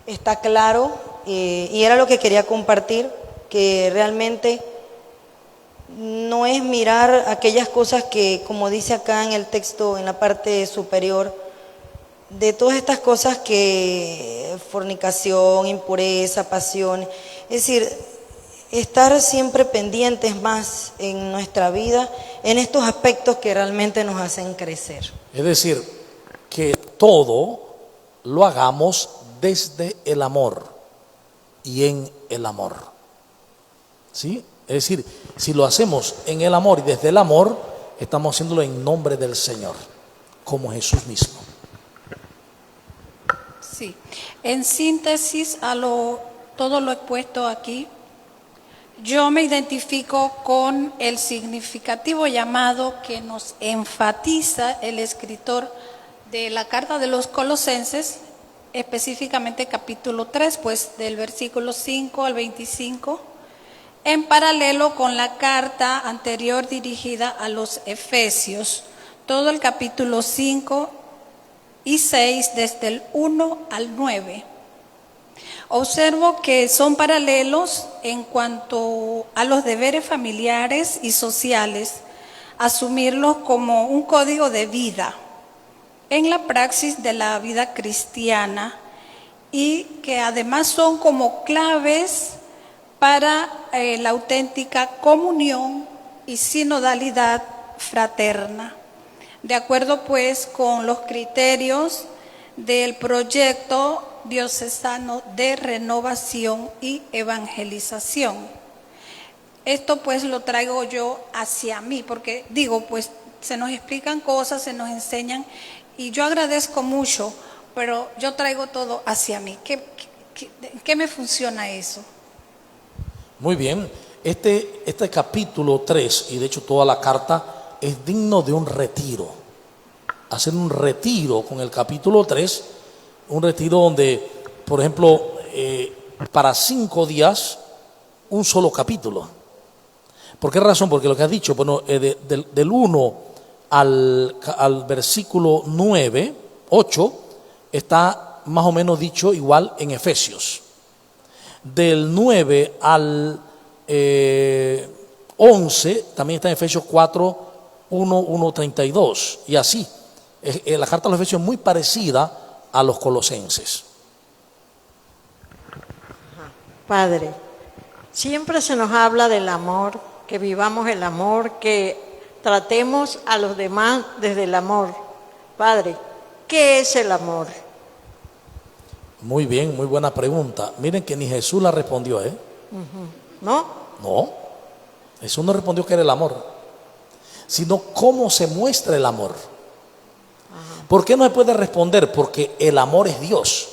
Speaker 4: está claro, y era lo que quería compartir, que realmente no es mirar aquellas cosas que, como dice acá en el texto, en la parte superior, de todas estas cosas que fornicación, impureza, pasión, es decir, estar siempre pendientes más en nuestra vida, en estos aspectos que realmente nos hacen crecer.
Speaker 1: Es decir, que todo lo hagamos desde el amor y en el amor. ¿Sí? Es decir, si lo hacemos en el amor y desde el amor, estamos haciéndolo en nombre del Señor, como Jesús mismo.
Speaker 5: Sí, en síntesis todo lo expuesto aquí, yo me identifico con el significativo llamado que nos enfatiza el escritor de la carta de los Colosenses, específicamente capítulo 3, pues del versículo 5 al 25, en paralelo con la carta anterior dirigida a los Efesios, todo el capítulo 5 y 6 desde el 1 al 9. Observo que son paralelos en cuanto a los deberes familiares y sociales, asumirlos como un código de vida en la praxis de la vida cristiana y que además son como claves para la auténtica comunión y sinodalidad fraterna, de acuerdo pues con los criterios del proyecto diocesano de renovación y evangelización. Esto pues lo traigo yo hacia mí, porque digo, pues se nos explican cosas, se nos enseñan, y yo agradezco mucho, pero yo traigo todo hacia mí. ¿Qué me funciona eso?
Speaker 1: Muy bien, este capítulo 3, y de hecho toda la carta, es digno de un retiro. Hacer un retiro con el capítulo 3, un retiro donde, por ejemplo, para 5 días, un solo capítulo. ¿Por qué razón? Porque lo que has dicho, bueno, del 1 al versículo 9, 8, está más o menos dicho igual en Efesios. Del 9 al 11 también está en Efesios 4, 1, 32 y así. La carta a los Efesios es muy parecida a los Colosenses.
Speaker 6: Padre, siempre se nos habla del amor, que vivamos el amor, que tratemos a los demás desde el amor. Padre, ¿qué es el amor?
Speaker 1: Muy bien, muy buena pregunta. Miren que ni Jesús la respondió, ¿eh?
Speaker 6: ¿No?
Speaker 1: No, Jesús no respondió que era el amor, sino cómo se muestra el amor. ¿Por qué no se puede responder? Porque el amor es Dios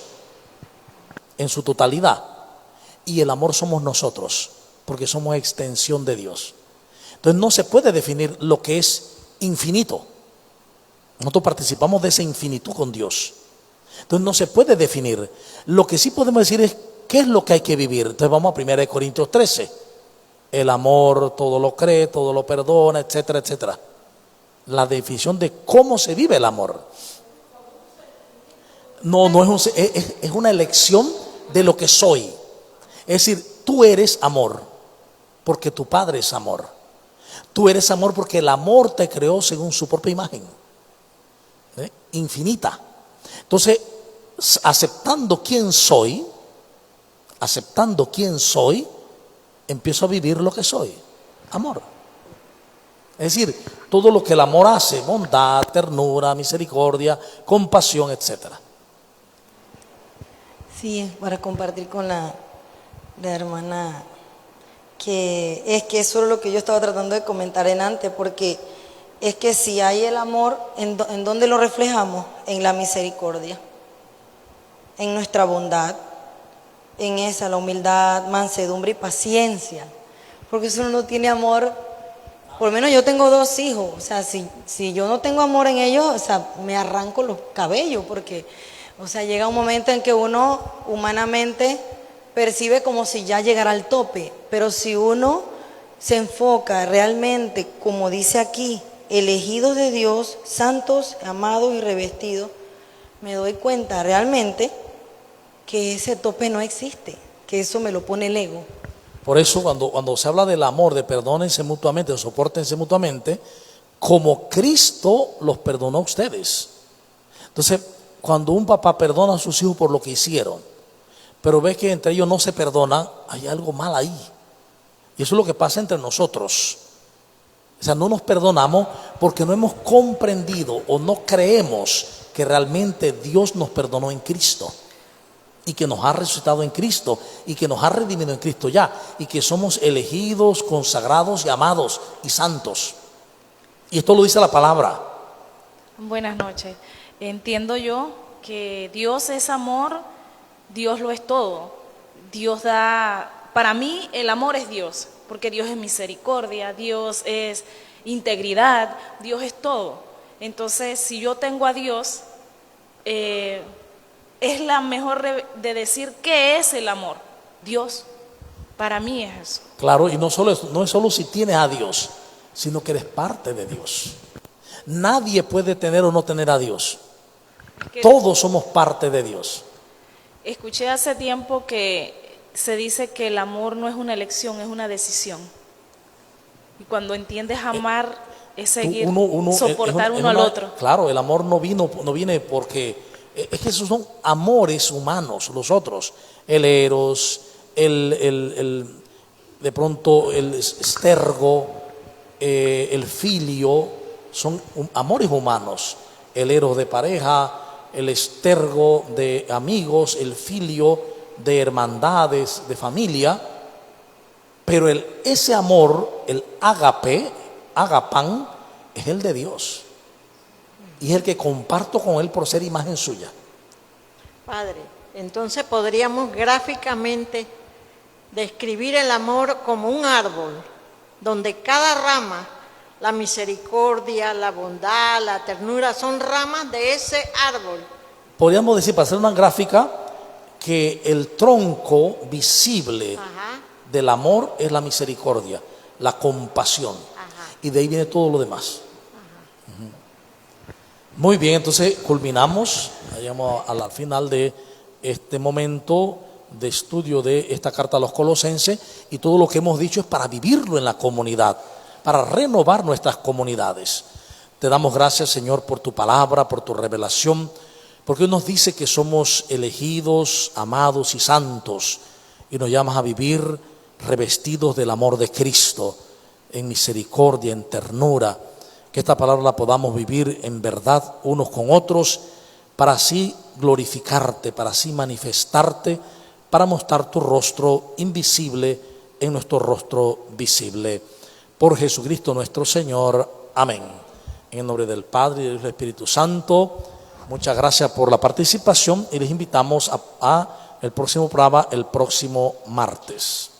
Speaker 1: en su totalidad y el amor somos nosotros, porque somos extensión de Dios. Entonces no se puede definir lo que es infinito. Nosotros participamos de esa infinitud con Dios. Entonces no se puede definir. Lo que sí podemos decir es qué es lo que hay que vivir. Entonces vamos a 1 Corintios 13. El amor todo lo cree, todo lo perdona, etcétera, etcétera. La definición de cómo se vive el amor. No es una elección de lo que soy. Es decir, tú eres amor porque tu Padre es amor. Tú eres amor porque el amor te creó según su propia imagen, infinita. Entonces, aceptando quién soy, empiezo a vivir lo que soy, amor. Es decir, todo lo que el amor hace, bondad, ternura, misericordia, compasión, etcétera.
Speaker 4: Sí, para compartir con la hermana, que eso es lo que yo estaba tratando de comentar en antes, porque es que si hay el amor, ¿en dónde lo reflejamos? En la misericordia, en nuestra bondad, en esa, la humildad, mansedumbre y paciencia. Porque si uno no tiene amor, por lo menos yo tengo 2 hijos, o sea, si yo no tengo amor en ellos, o sea, me arranco los cabellos, porque, o sea, llega un momento en que uno humanamente percibe como si ya llegara al tope, pero si uno se enfoca realmente, como dice aquí, elegidos de Dios, santos, amados y revestidos, me doy cuenta realmente que ese tope no existe, que eso me lo pone el ego.
Speaker 1: Por eso cuando se habla del amor, de perdónense mutuamente, o sopórtense mutuamente, como Cristo los perdonó a ustedes. Entonces, cuando un papá perdona a sus hijos por lo que hicieron, pero ve que entre ellos no se perdonan, hay algo mal ahí. Y eso es lo que pasa entre nosotros. O sea, no nos perdonamos porque no hemos comprendido o no creemos que realmente Dios nos perdonó en Cristo y que nos ha resucitado en Cristo y que nos ha redimido en Cristo ya y que somos elegidos, consagrados y amados y santos. Y esto lo dice la palabra.
Speaker 7: Buenas noches. Entiendo yo que Dios es amor, Dios lo es todo. Dios da, para mí el amor es Dios, porque Dios es misericordia, Dios es integridad, Dios es todo. Entonces, si yo tengo a Dios, es la mejor de decir qué es el amor. Dios, para mí es eso.
Speaker 1: Claro, y no es solo si tienes a Dios, sino que eres parte de Dios. Nadie puede tener o no tener a Dios. Todos somos parte de Dios.
Speaker 7: Escuché hace tiempo que se dice que el amor no es una elección, es una decisión. Y cuando entiendes amar, es seguir, soportar uno al otro.
Speaker 1: Claro, el amor no viene porque, es que esos son amores humanos, los otros. El eros, de pronto el estergo, el filio, son amores humanos. El eros de pareja, el estergo de amigos, el filio de hermandades, de familia. Pero ese amor, el ágape, agapán, es el de Dios. Y es el que comparto con Él por ser imagen suya.
Speaker 6: Padre, entonces podríamos gráficamente describir el amor como un árbol, donde cada rama, la misericordia, la bondad, la ternura, son ramas de ese árbol.
Speaker 1: Podríamos decir, para hacer una gráfica, que el tronco visible del amor es la misericordia, la compasión. Y de ahí viene todo lo demás. Muy bien, entonces culminamos, llegamos al final de este momento de estudio de esta carta a los Colosenses, y todo lo que hemos dicho es para vivirlo en la comunidad, para renovar nuestras comunidades. Te damos gracias, Señor, por tu palabra, por tu revelación, porque nos dice que somos elegidos, amados y santos, y nos llamas a vivir revestidos del amor de Cristo, en misericordia, en ternura. Que esta palabra la podamos vivir en verdad unos con otros, para así glorificarte, para así manifestarte, para mostrar tu rostro invisible en nuestro rostro visible. Por Jesucristo nuestro Señor. Amén. En el nombre del Padre y del Espíritu Santo. Muchas gracias por la participación y les invitamos a el próximo programa el próximo martes.